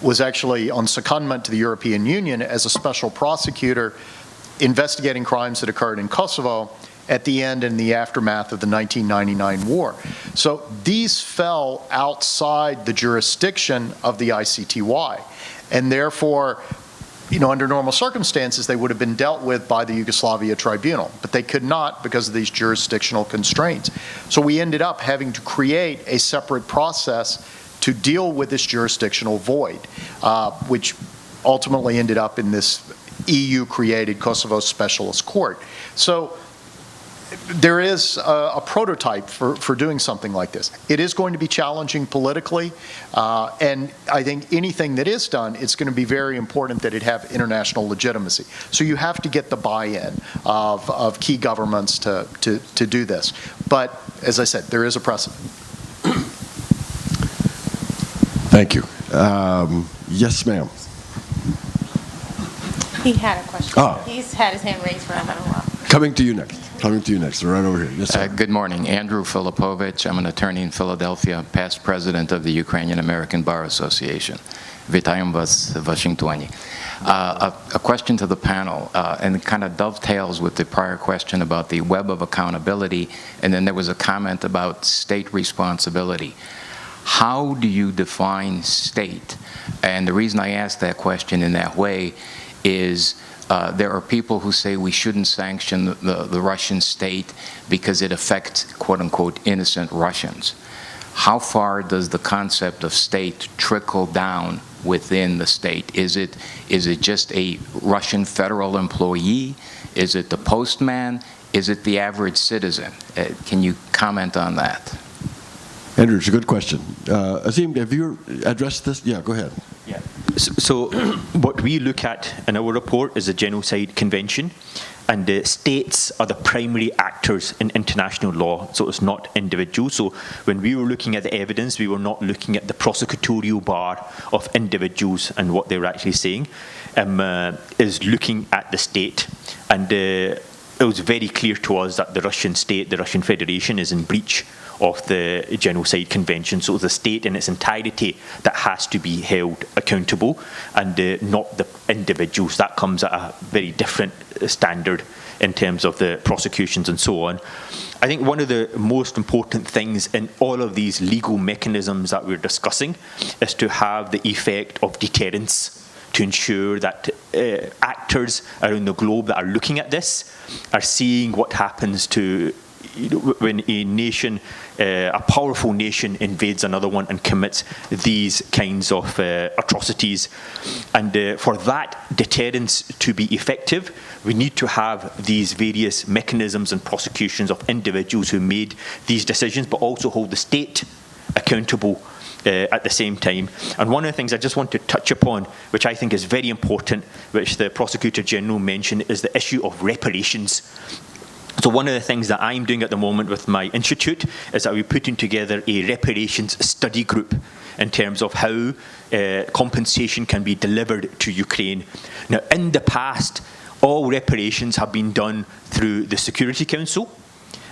was actually on secondment to the European Union as a special prosecutor investigating crimes that occurred in Kosovo at the end and the aftermath of the 1999 war. So these fell outside the jurisdiction of the ICTY, and therefore, under normal circumstances, they would have been dealt with by the Yugoslavia Tribunal, but they could not because of these jurisdictional constraints. So we ended up having to create a separate process to deal with this jurisdictional void, which ultimately ended up in this EU-created Kosovo Specialist Court. So there is a prototype for doing something like this. It is going to be challenging politically, and I think anything that is done, it's going to be very important that it have international legitimacy. So you have to get the buy-in of key governments to do this. But as I said, there is a precedent. Thank you. Yes, ma'am. He had a question. He's had his hand raised for a little while. Coming to you next. Right over here. Yes, sir. Good morning. Andrew Filipovich. I'm an attorney in Philadelphia, past president of the Ukrainian American Bar Association. Vitajem vas w Waszyngtonie. A question to the panel, and it kind of dovetails with the prior question about the web of accountability, and then there was a comment about state responsibility. How do you define state? And the reason I ask that question in that way is there are people who say we shouldn't sanction the Russian state because it affects, quote-unquote, innocent Russians. How far does the concept of state trickle down within the state? Is it just a Russian federal employee? Is it the postman? Is it the average citizen? Can you comment on that? Andrew, it's a good question. Azim, have you addressed this? Yeah, go ahead. Yeah. So what we look at in our report is the Genocide Convention, and the states are the primary actors in international law, so it's not individuals. So when we were looking at the evidence, we were not looking at the prosecutorial bar of individuals and what they were actually saying, is looking at the state. And it was very clear to us that the Russian state, the Russian Federation, is in breach of the Genocide Convention. So it's the state in its entirety that has to be held accountable, and not the individuals. That comes at a very different standard in terms of the prosecutions and so on. I think one of the most important things in all of these legal mechanisms that we're discussing is to have the effect of deterrence, to ensure that actors around the globe that are looking at this are seeing what happens to when a nation, a powerful nation, invades another one and commits these kinds of atrocities. And for that deterrence to be effective, we need to have these various mechanisms and prosecutions of individuals who made these decisions, but also hold the state accountable at the same time. And one of the things I just want to touch upon, which I think is very important, which the Prosecutor General mentioned, is the issue of reparations. So one of the things that I'm doing at the moment with my institute is that we're putting together a reparations study group in terms of how compensation can be delivered to Ukraine. Now, in the past, all reparations have been done through the Security Council.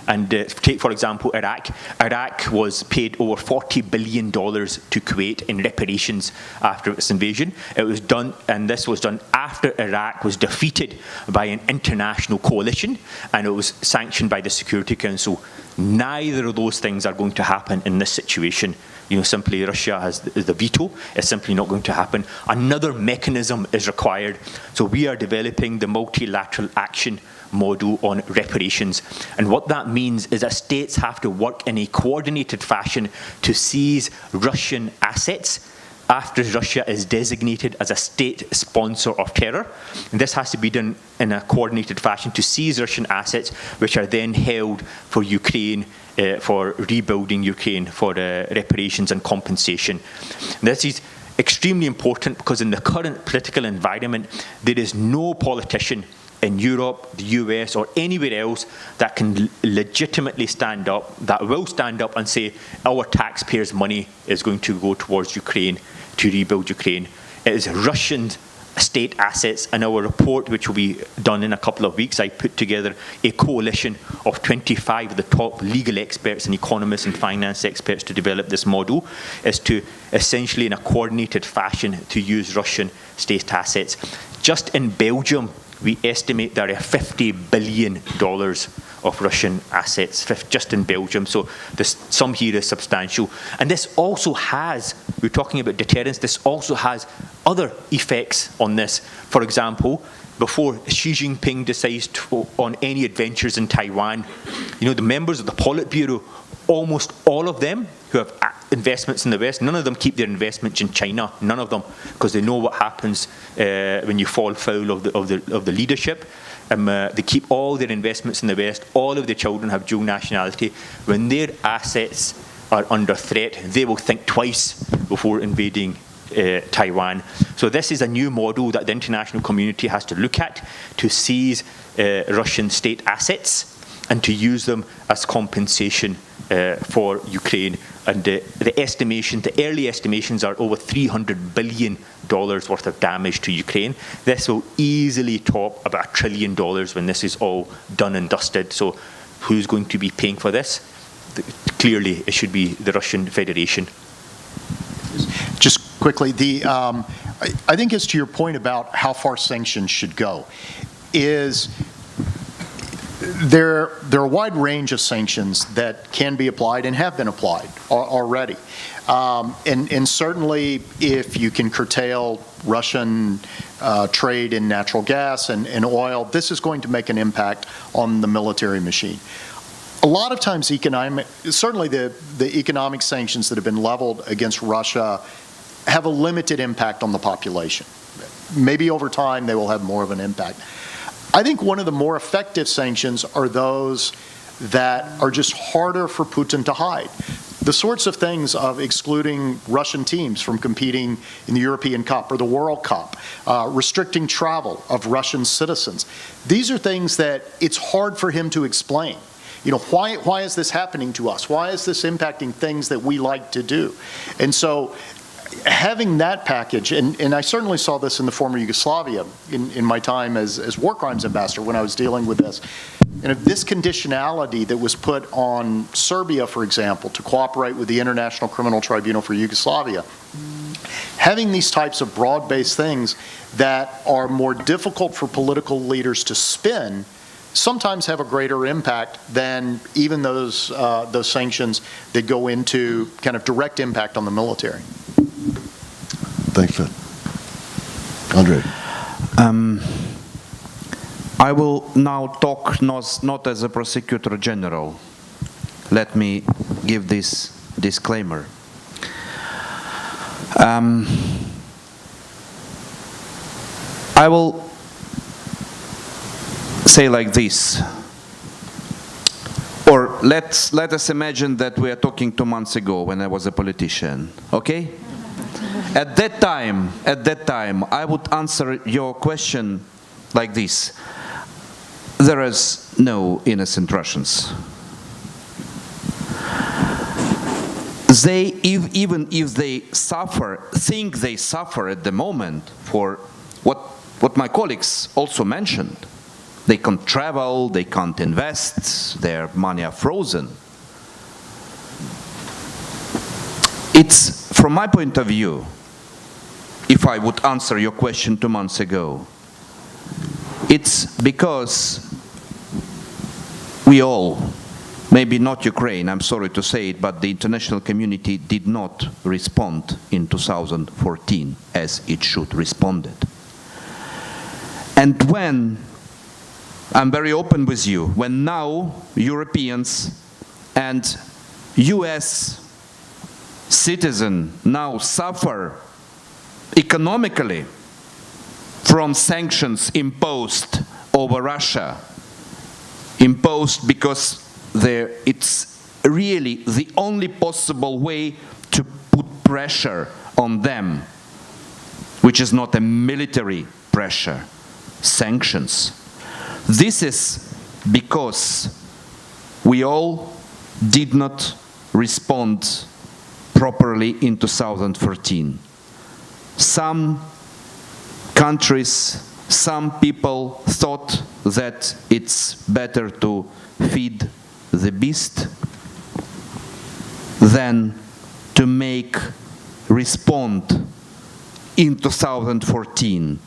And take, for example, Iraq. Iraq was paid over $40 billion to Kuwait in reparations after its invasion. It was done, and this was done after Iraq was defeated by an international coalition, and it was sanctioned by the Security Council. Neither of those things are going to happen in this situation. Simply Russia has the veto. It's simply not going to happen. Another mechanism is required. So we are developing the multilateral action model on reparations. And what that means is that states have to work in a coordinated fashion to seize Russian assets after Russia is designated as a state sponsor of terror. And this has to be done in a coordinated fashion to seize Russian assets, which are then held for Ukraine, for rebuilding Ukraine, for reparations and compensation. And this is extremely important because in the current political environment, there is no politician in Europe, the US, or anywhere else that can legitimately stand up, that will stand up and say, our taxpayers' money is going to go towards Ukraine, to rebuild Ukraine. It is Russian state assets. In our report, which will be done in a couple of weeks, I put together a coalition of 25 of the top legal experts and economists and finance experts to develop this model, is to essentially, in a coordinated fashion, to use Russian state assets. Just in Belgium, we estimate there are $50 billion of Russian assets just in Belgium. So the sum here is substantial. And this also has, we're talking about deterrence, this also has other effects on this. For example, before Xi Jinping decides on any adventures in Taiwan, the members of the Politburo, almost all of them who have investments in the West, none of them keep their investments in China, none of them, because they know what happens when you fall foul of the leadership. They keep all their investments in the West. All of their children have dual nationality. When their assets are under threat, they will think twice before invading Taiwan. So this is a new model that the international community has to look at to seize Russian state assets and to use them as compensation for Ukraine. And the early estimations are over $300 billion worth of damage to Ukraine. This will easily top about $1 trillion when this is all done and dusted. So who's going to be paying for this? Clearly, it should be the Russian Federation. Just quickly, I think as to your point about how far sanctions should go, is there are a wide range of sanctions that can be applied and have been applied already. And certainly if you can curtail Russian trade in natural gas and oil, this is going to make an impact on the military machine. A lot of times certainly the economic sanctions that have been leveled against Russia have a limited impact on the population. Maybe over time they will have more of an impact. I think one of the more effective sanctions are those that are just harder for Putin to hide. The sorts of things of excluding Russian teams from competing in the European Cup or the World Cup, restricting travel of Russian citizens. These are things that it's hard for him to explain. Why is this happening to us? Why is this impacting things that we like to do? And so having that package, and I certainly saw this in the former Yugoslavia in my time as war crimes ambassador when I was dealing with this. This conditionality that was put on Serbia, for example, to cooperate with the International Criminal Tribunal for Yugoslavia, having these types of broad-based things that are more difficult for political leaders to spin sometimes have a greater impact than even those sanctions that go into kind of direct impact on the military. Thanks, Fred. Andriy. I will now talk not as a prosecutor general. Let me give this disclaimer. I will say like this, or let us imagine that we are talking 2 months ago when I was a politician, okay? At that time, I would answer your question like this. There is no innocent Russians. Even if they think they suffer at the moment for what my colleagues also mentioned, they can't travel, they can't invest, their money are frozen. It's, from my point of view, if I would answer your question 2 months ago, it's because we all, maybe not Ukraine, I'm sorry to say it, but the international community did not respond in 2014 as it should responded. And when, I'm very open with you, when now Europeans and US citizens now suffer economically from sanctions imposed over Russia, imposed because it's really the only possible way to put pressure on them, which is not a military pressure, sanctions. This is because we all did not respond properly in 2014. Some countries, some people thought that it's better to feed the beast than to respond in 2014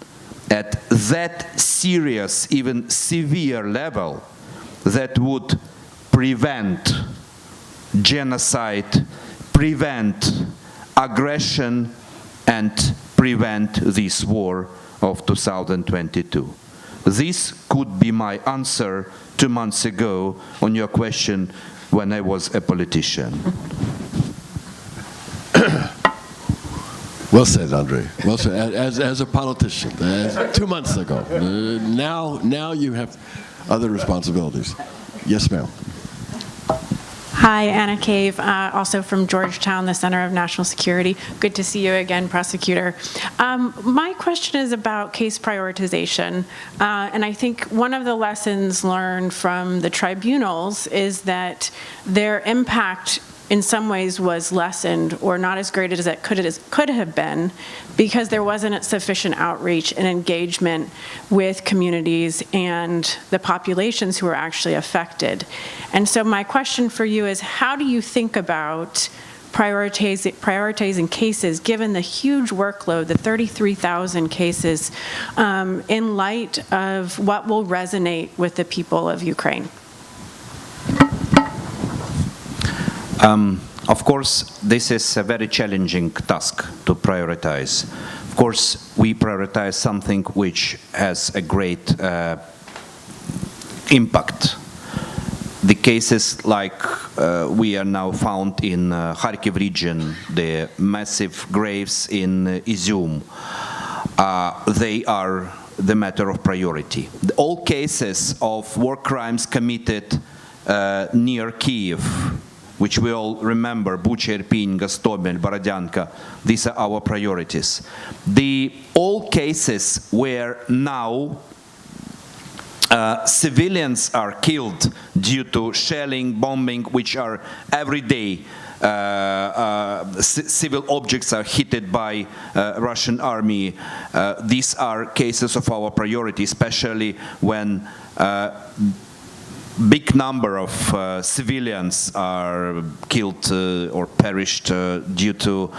at that serious, even severe level that would prevent genocide, prevent aggression, and prevent this war of 2022. This could be my answer 2 months ago on your question when I was a politician. Well said, Andriy. Well said. As a politician, 2 months ago. Now you have other responsibilities. Yes, ma'am. Hi, Anna Cave, also from Georgetown, the Center of National Security. Good to see you again, Prosecutor. My question is about case prioritization. And I think one of the lessons learned from the tribunals is that their impact in some ways was lessened or not as great as it could have been because there wasn't sufficient outreach and engagement with communities and the populations who were actually affected. And so my question for you is, how do you think about prioritizing cases given the huge workload, the 33,000 cases, in light of what will resonate with the people of Ukraine? Of course, this is a very challenging task to prioritize. Of course, we prioritize something which has a great impact. The cases like we are now found in Kharkiv region, the massive graves in Izum, they are the matter of priority. All cases of war crimes committed near Kyiv, which we all remember, Bucha, Irpin, Gostomel, Borodyanka, these are our priorities. All cases where now civilians are killed due to shelling, bombing, which are every day civil objects are hit by Russian army. These are cases of our priority, especially when big number of civilians are killed or perished due to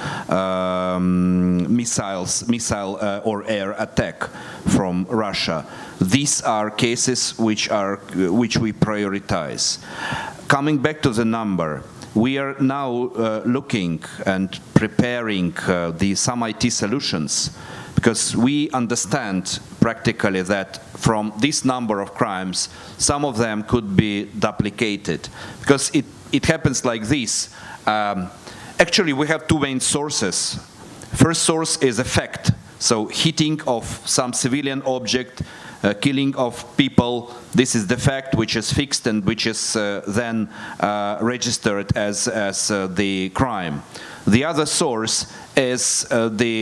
missile or air attack from Russia. These are cases which we prioritize. Coming back to the number, we are now looking and preparing some IT solutions because we understand practically that from this number of crimes, some of them could be duplicated. Because it happens like this. Actually, we have two main sources. First source is effect. So hitting of some civilian object, killing of people, this is the fact which is fixed and which is then registered as the crime. The other source is the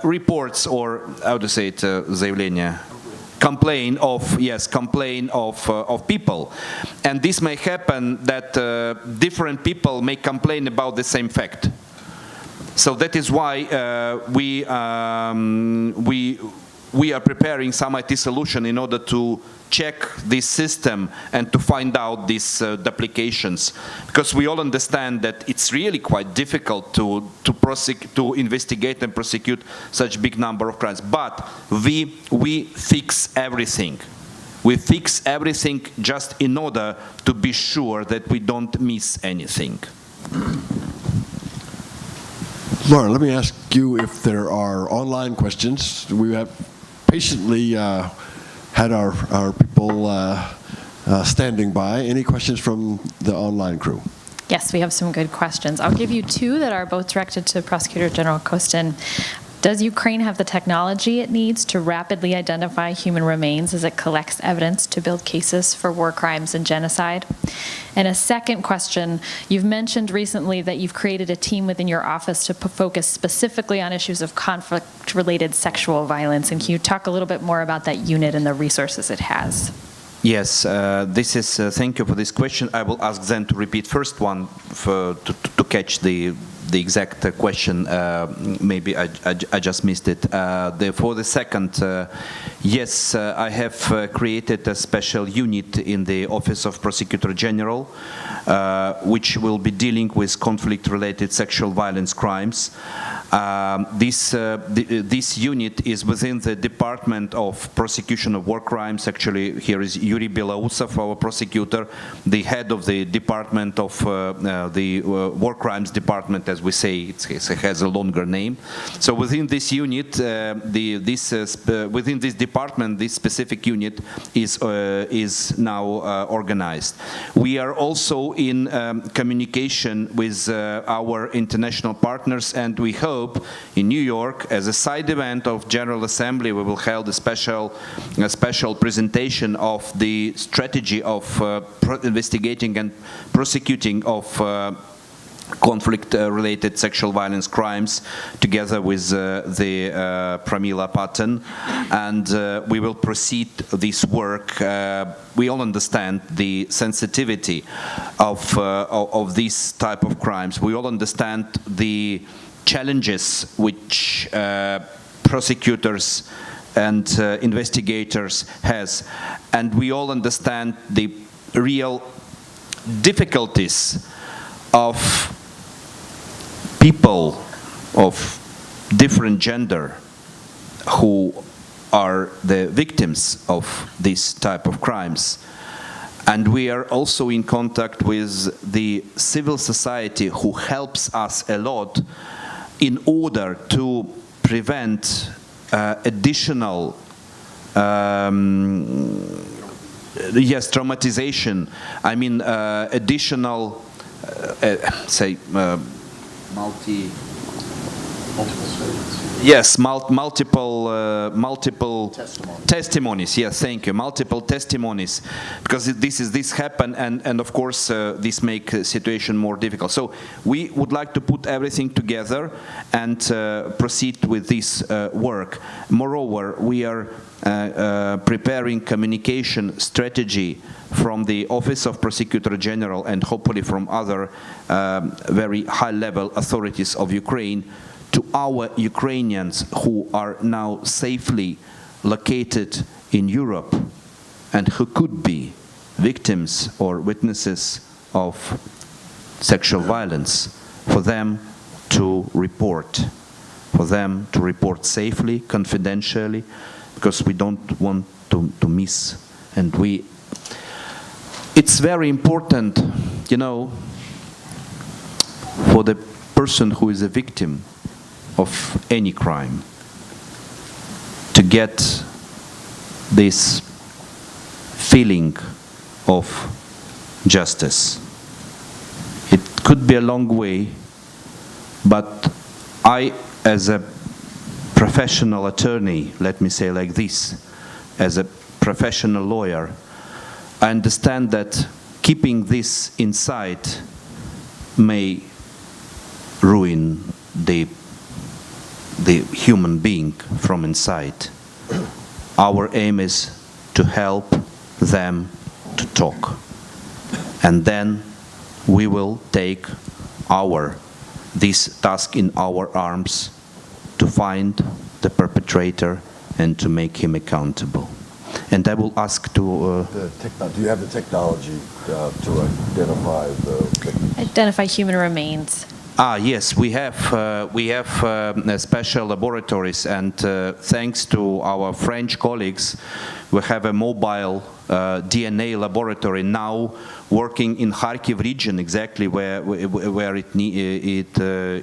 reports, or how to say it, заявление, complaint of people. And this may happen that different people may complain about the same fact. So that is why we are preparing some IT solution in order to check this system and to find out these duplications, because we all understand that it's really quite difficult to investigate and prosecute such big number of crimes. But we fix everything. We fix everything just in order to be sure that we don't miss anything. Lauren, let me ask you if there are online questions. We have patiently had our people standing by. Any questions from the online crew? Yes, we have some good questions. I'll give you two that are both directed to Prosecutor General Kostin. Does Ukraine have the technology it needs to rapidly identify human remains as it collects evidence to build cases for war crimes and genocide? And a second question, you've mentioned recently that you've created a team within your office to focus specifically on issues of conflict-related sexual violence. And can you talk a little bit more about that unit and the resources it has? Yes, this is. Thank you for this question. I will ask them to repeat first one to catch the exact question. Maybe I just missed it. For the second, yes, I have created a special unit in the Office of Prosecutor General, which will be dealing with conflict-related sexual violence crimes. This unit is within the Department of Prosecution of War Crimes. Actually, here is Yuri Belousov, our prosecutor, the head of the Department of the War Crimes Department, as we say. It has a longer name. So within this unit, within this department, this specific unit is now organized. We are also in communication with our international partners, and we hope in New York, as a side event of General Assembly, we will hold a special presentation of the strategy of investigating and prosecuting of conflict-related sexual violence crimes, together with the Pramila Patton, and we will proceed this work. We all understand the sensitivity of these type of crimes. We all understand the challenges which prosecutors and investigators has, and we all understand the real difficulties of people of different gender who are the victims of this type of crimes. And we are also in contact with the civil society, who helps us a lot in order to prevent additional traumatization. I mean, additional, multiple testimonies. Yes, thank you. Multiple testimonies, because this happen, and of course this make the situation more difficult. So we would like to put everything together and proceed with this work. Moreover, we are preparing communication strategy from the Office of Prosecutor General, and hopefully from other very high-level authorities of Ukraine, to our Ukrainians who are now safely located in Europe and who could be victims or witnesses of sexual violence, for them to report safely, confidentially, because we don't want to miss. And it's very important, you know, for the person who is a victim of any crime to get this feeling of justice. It could be a long way, but I, as a professional attorney, let me say like this, as a professional lawyer, I understand that keeping this inside may ruin the human being from inside. Our aim is to help them to talk. And then we will take this task in our arms to find the perpetrator and to make him accountable. And I will ask to... do you have the technology to identify the... Identify human remains. Yes, we have special laboratories, and thanks to our French colleagues, we have a mobile DNA laboratory now working in Kharkiv region, exactly where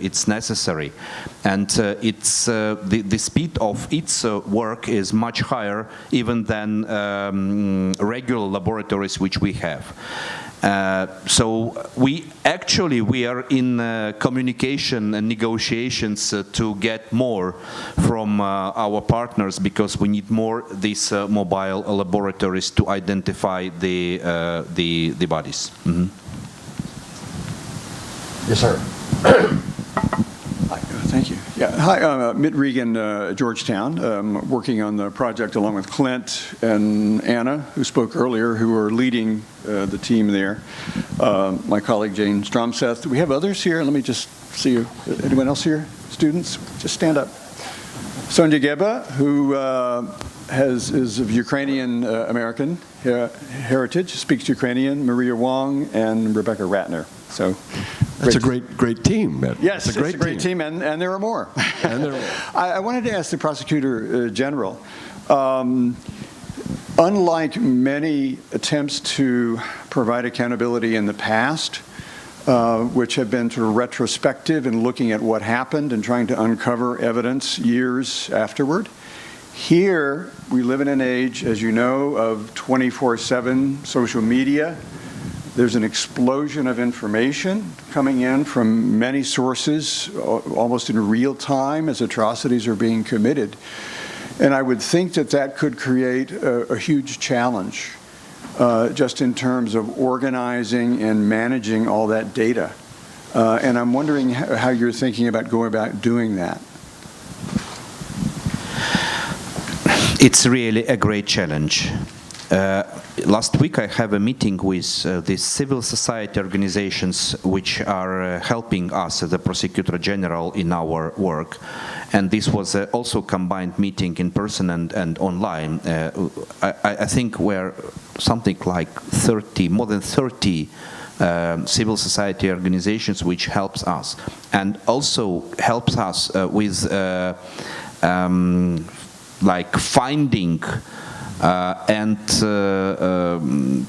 it's necessary, and the speed of its work is much higher even than regular laboratories which we have. So we are in communication and negotiations to get more from our partners, because we need more these mobile laboratories to identify the bodies. Mm-hmm. Yes, sir. Hi, thank you. Yeah, hi, Mitt Regan, Georgetown, working on the project along with Clint and Anna, who spoke earlier, who are leading the team there. My colleague Jane Stromseth. Do we have others here? Let me just see you. Anyone else here? Students? Just stand up. Sonia Geba, who is of Ukrainian American heritage, speaks Ukrainian. Maria Wong and Rebecca Ratner. So. That's a great team. Yes, it's a great team, and there are more. And there are more. I wanted to ask the Prosecutor General, unlike many attempts to provide accountability in the past, which have been sort of retrospective in looking at what happened and trying to uncover evidence years afterward, here we live in an age, as you know, of 24/7 social media. There's an explosion of information coming in from many sources, almost in real time as atrocities are being committed. And I would think that that could create a huge challenge, just in terms of organizing and managing all that data. And I'm wondering how you're thinking about going about doing that. It's really a great challenge. Last week I have a meeting with the civil society organizations which are helping us as the Prosecutor General in our work, and this was also a combined meeting in person and online. I think we're something like more than 30 civil society organizations which helps us, and also helps us with like finding and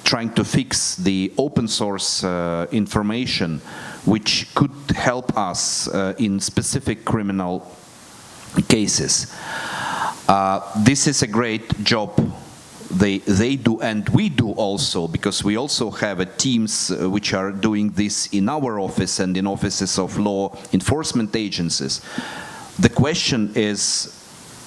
trying to fix the open source information which could help us in specific criminal cases. This is a great job they do, and we do also, because we also have teams which are doing this in our office and in offices of law enforcement agencies. The question is,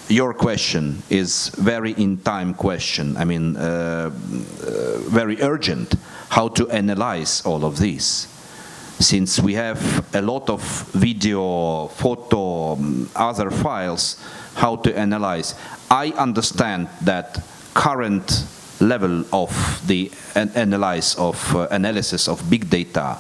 your question is very in-time question. I mean, very urgent, how to analyze all of this. Since we have a lot of video, photo, other files, how to analyze. I understand that current level of the analysis of big data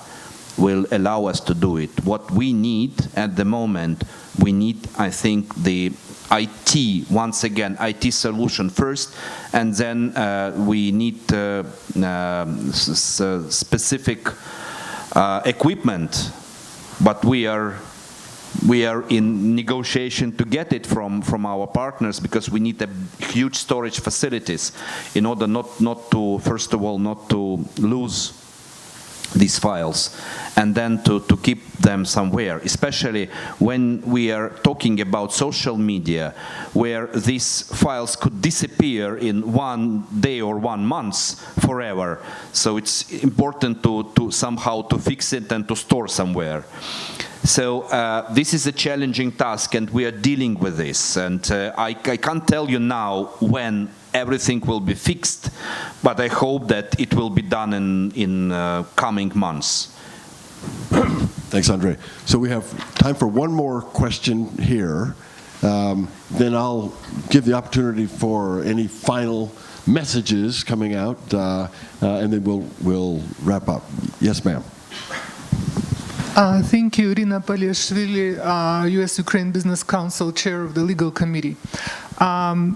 will allow us to do it. What we need at the moment, we need, I think, the IT, once again, IT solution first, and then we need specific equipment, but we are in negotiation to get it from our partners, because we need a huge storage facilities in order not to, first of all, not to lose these files, and then to keep them somewhere, especially when we are talking about social media, where these files could disappear in 1 day or 1 month forever. So it's important to somehow to fix it and to store somewhere. So this is a challenging task, and we are dealing with this. And I can't tell you now when everything will be fixed, but I hope that it will be done in coming months. Thanks, Andriy. So we have time for one more question here. Then I'll give the opportunity for any final messages coming out, and then we'll wrap up. Yes, ma'am. Thank you, Irina Paliashvili, U.S.-Ukraine Business Council, Chair of the Legal Committee.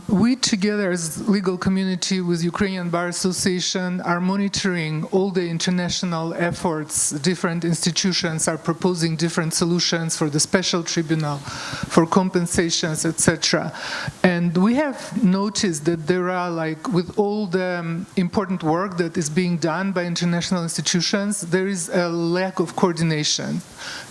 We together as legal community with Ukrainian Bar Association are monitoring all the international efforts. Different institutions are proposing different solutions for the special tribunal, for compensations, etc. And we have noticed that there are, like, with all the important work that is being done by international institutions, there is a lack of coordination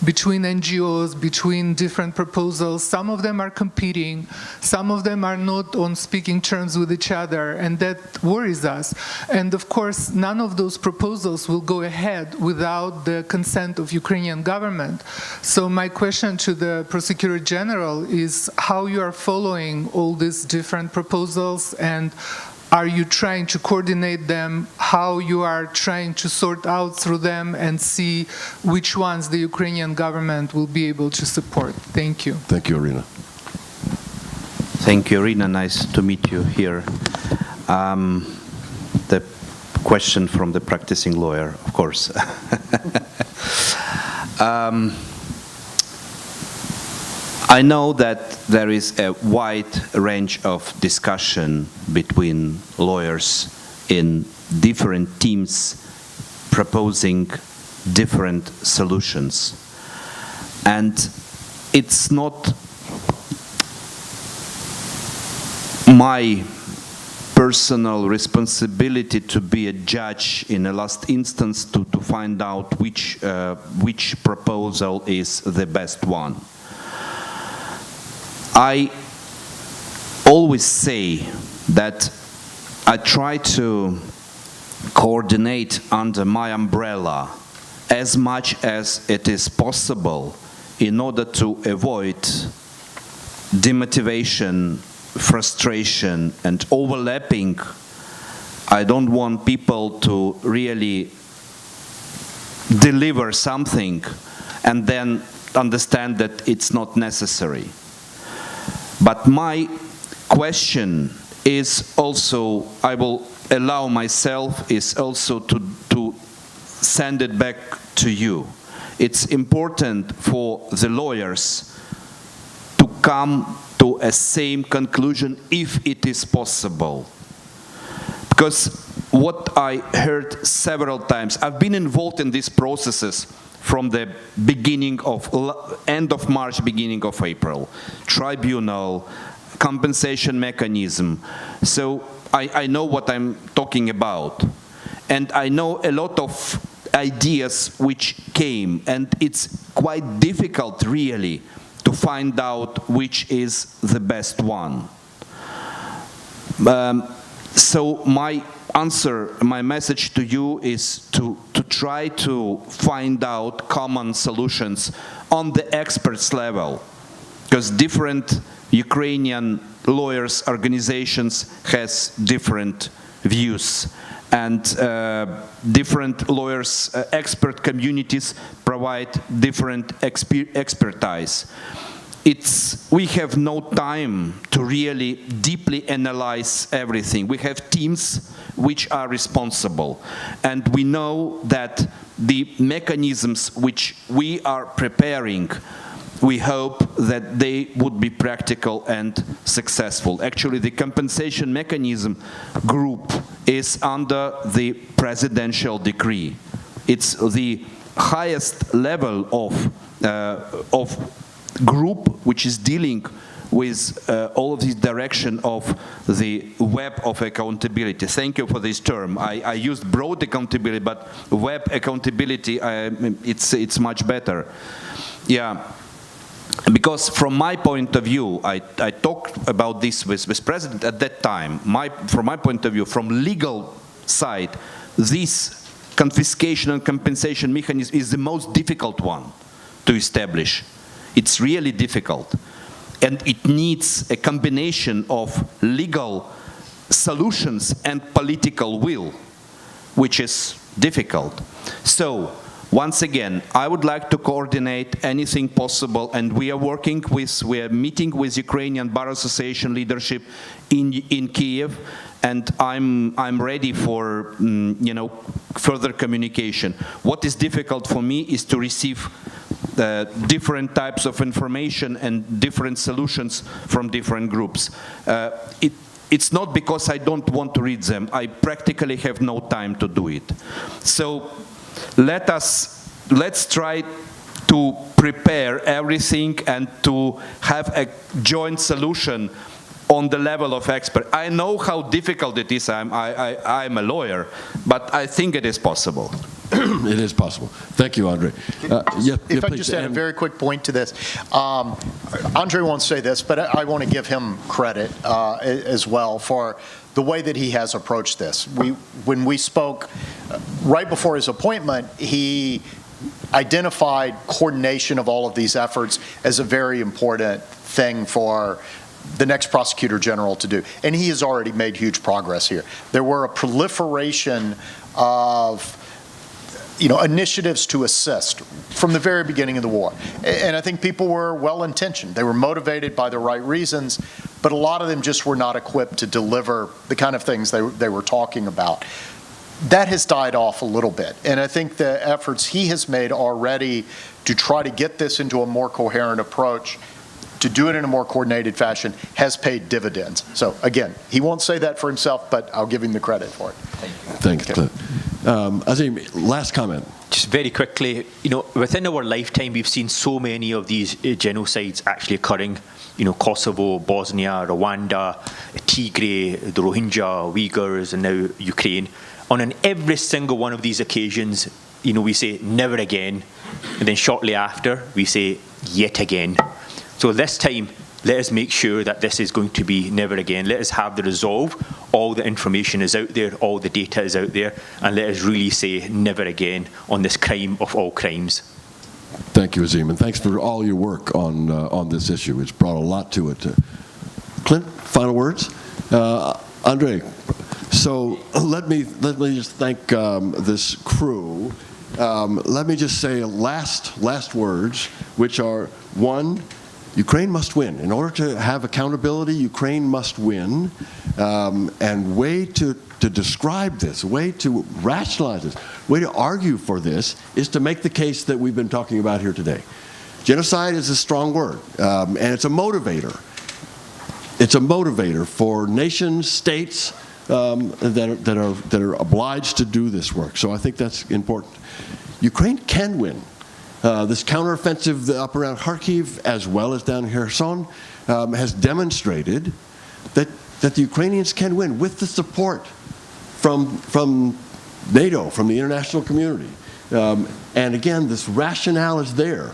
between NGOs, between different proposals. Some of them are competing, some of them are not on speaking terms with each other, and that worries us. And of course, none of those proposals will go ahead without the consent of Ukrainian government. So my question to the Prosecutor General is how you are following all these different proposals, and are you trying to coordinate them, how you are trying to sort out through them and see which ones the Ukrainian government will be able to support? Thank you. Thank you, Irina. Thank you, Irina. Nice to meet you here. The question from the practicing lawyer, of course. I know that there is a wide range of discussion between lawyers in different teams proposing different solutions. And it's not my personal responsibility to be a judge in the last instance to find out which proposal is the best one. I always say that I try to coordinate under my umbrella as much as it is possible in order to avoid demotivation, frustration, and overlapping. I don't want people to really deliver something and then understand that it's not necessary. But my question is also, I will allow myself, is also to send it back to you. It's important for the lawyers to come to a same conclusion if it is possible. Because what I heard several times, I've been involved in these processes from the beginning of, end of March, beginning of April. Tribunal, compensation mechanism. So I know what I'm talking about. And I know a lot of ideas which came, and it's quite difficult really to find out which is the best one. So my answer, my message to you is to try to find out common solutions on the experts level, because different Ukrainian lawyers organizations has different views, and different lawyers, expert communities provide different expertise. We have no time to really deeply analyze everything. We have teams which are responsible, and we know that the mechanisms which we are preparing, we hope that they would be practical and successful. Actually, the compensation mechanism group is under the presidential decree. It's the highest level of group which is dealing with all of this direction of the web of accountability. Thank you for this term. I used broad accountability, but web accountability, it's much better. Yeah. Because from my point of view, I talked about this with President at that time. From my point of view, from legal side, this confiscation and compensation mechanism is the most difficult one to establish. It's really difficult. And it needs a combination of legal solutions and political will, which is difficult. So, once again, I would like to coordinate anything possible, and we are meeting with Ukrainian Bar Association leadership in Kiev, and I'm ready for further communication. What is difficult for me is to receive different types of information and different solutions from different groups. It's not because I don't want to read them. I practically have no time to do it. So let's try to prepare everything and to have a joint solution on the level of expert. I know how difficult it is. I'm a lawyer, but I think it is possible. It is possible. Thank you, Andriy. If I just add a very quick point to this. Andriy won't say this, but I want to give him credit as well for the way that he has approached this. When we spoke right before his appointment, he identified coordination of all of these efforts as a very important thing for the next Prosecutor General to do. And he has already made huge progress here. There were a proliferation of initiatives to assist from the very beginning of the war. And I think people were well-intentioned. They were motivated by the right reasons, but a lot of them just were not equipped to deliver the kind of things they were talking about. That has died off a little bit. And I think the efforts he has made already to try to get this into a more coherent approach, to do it in a more coordinated fashion, has paid dividends. So again, he won't say that for himself, but I'll give him the credit for it. Thanks, Clint. Azim, last comment. Just very quickly, within our lifetime, we've seen so many of these genocides actually occurring. Kosovo, Bosnia, Rwanda, Tigray, the Rohingya, Uyghurs, and now Ukraine. On every single one of these occasions, we say never again, and then shortly after, we say yet again. So this time, let us make sure that this is going to be never again. Let us have the resolve. All the information is out there, all the data is out there, and let us really say never again on this crime of all crimes. Thank you, Azim, and thanks for all your work on this issue. It's brought a lot to it. Clint, final words? Andriy, so let me just thank this crew. Let me just say last words, which are, one, Ukraine must win. In order to have accountability, Ukraine must win. And way to describe this, way to rationalize this, way to argue for this is to make the case that we've been talking about here today. Genocide is a strong word, and it's a motivator. It's a motivator for nations, states that are obliged to do this work. So I think that's important. Ukraine can win. This counteroffensive up around Kharkiv, as well as down Kherson, has demonstrated that the Ukrainians can win with the support from NATO, from the international community. And again, this rationale is there.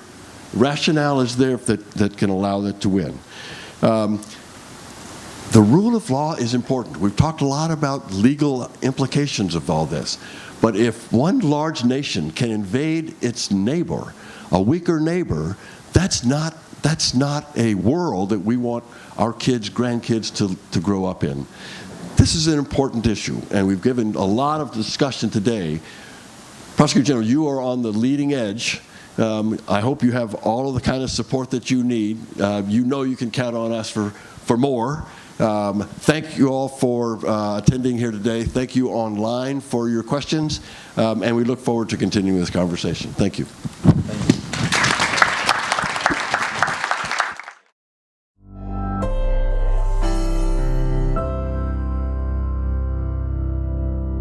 Rationale is there that can allow that to win. The rule of law is important. We've talked a lot about legal implications of all this. But if one large nation can invade its neighbor, a weaker neighbor, that's not a world that we want our kids, grandkids to grow up in. This is an important issue, and we've given a lot of discussion today. Prosecutor General, you are on the leading edge. I hope you have all of the kind of support that you need. You know you can count on us for more. Thank you all for attending here today. Thank you online for your questions, and we look forward to continuing this conversation. Thank you.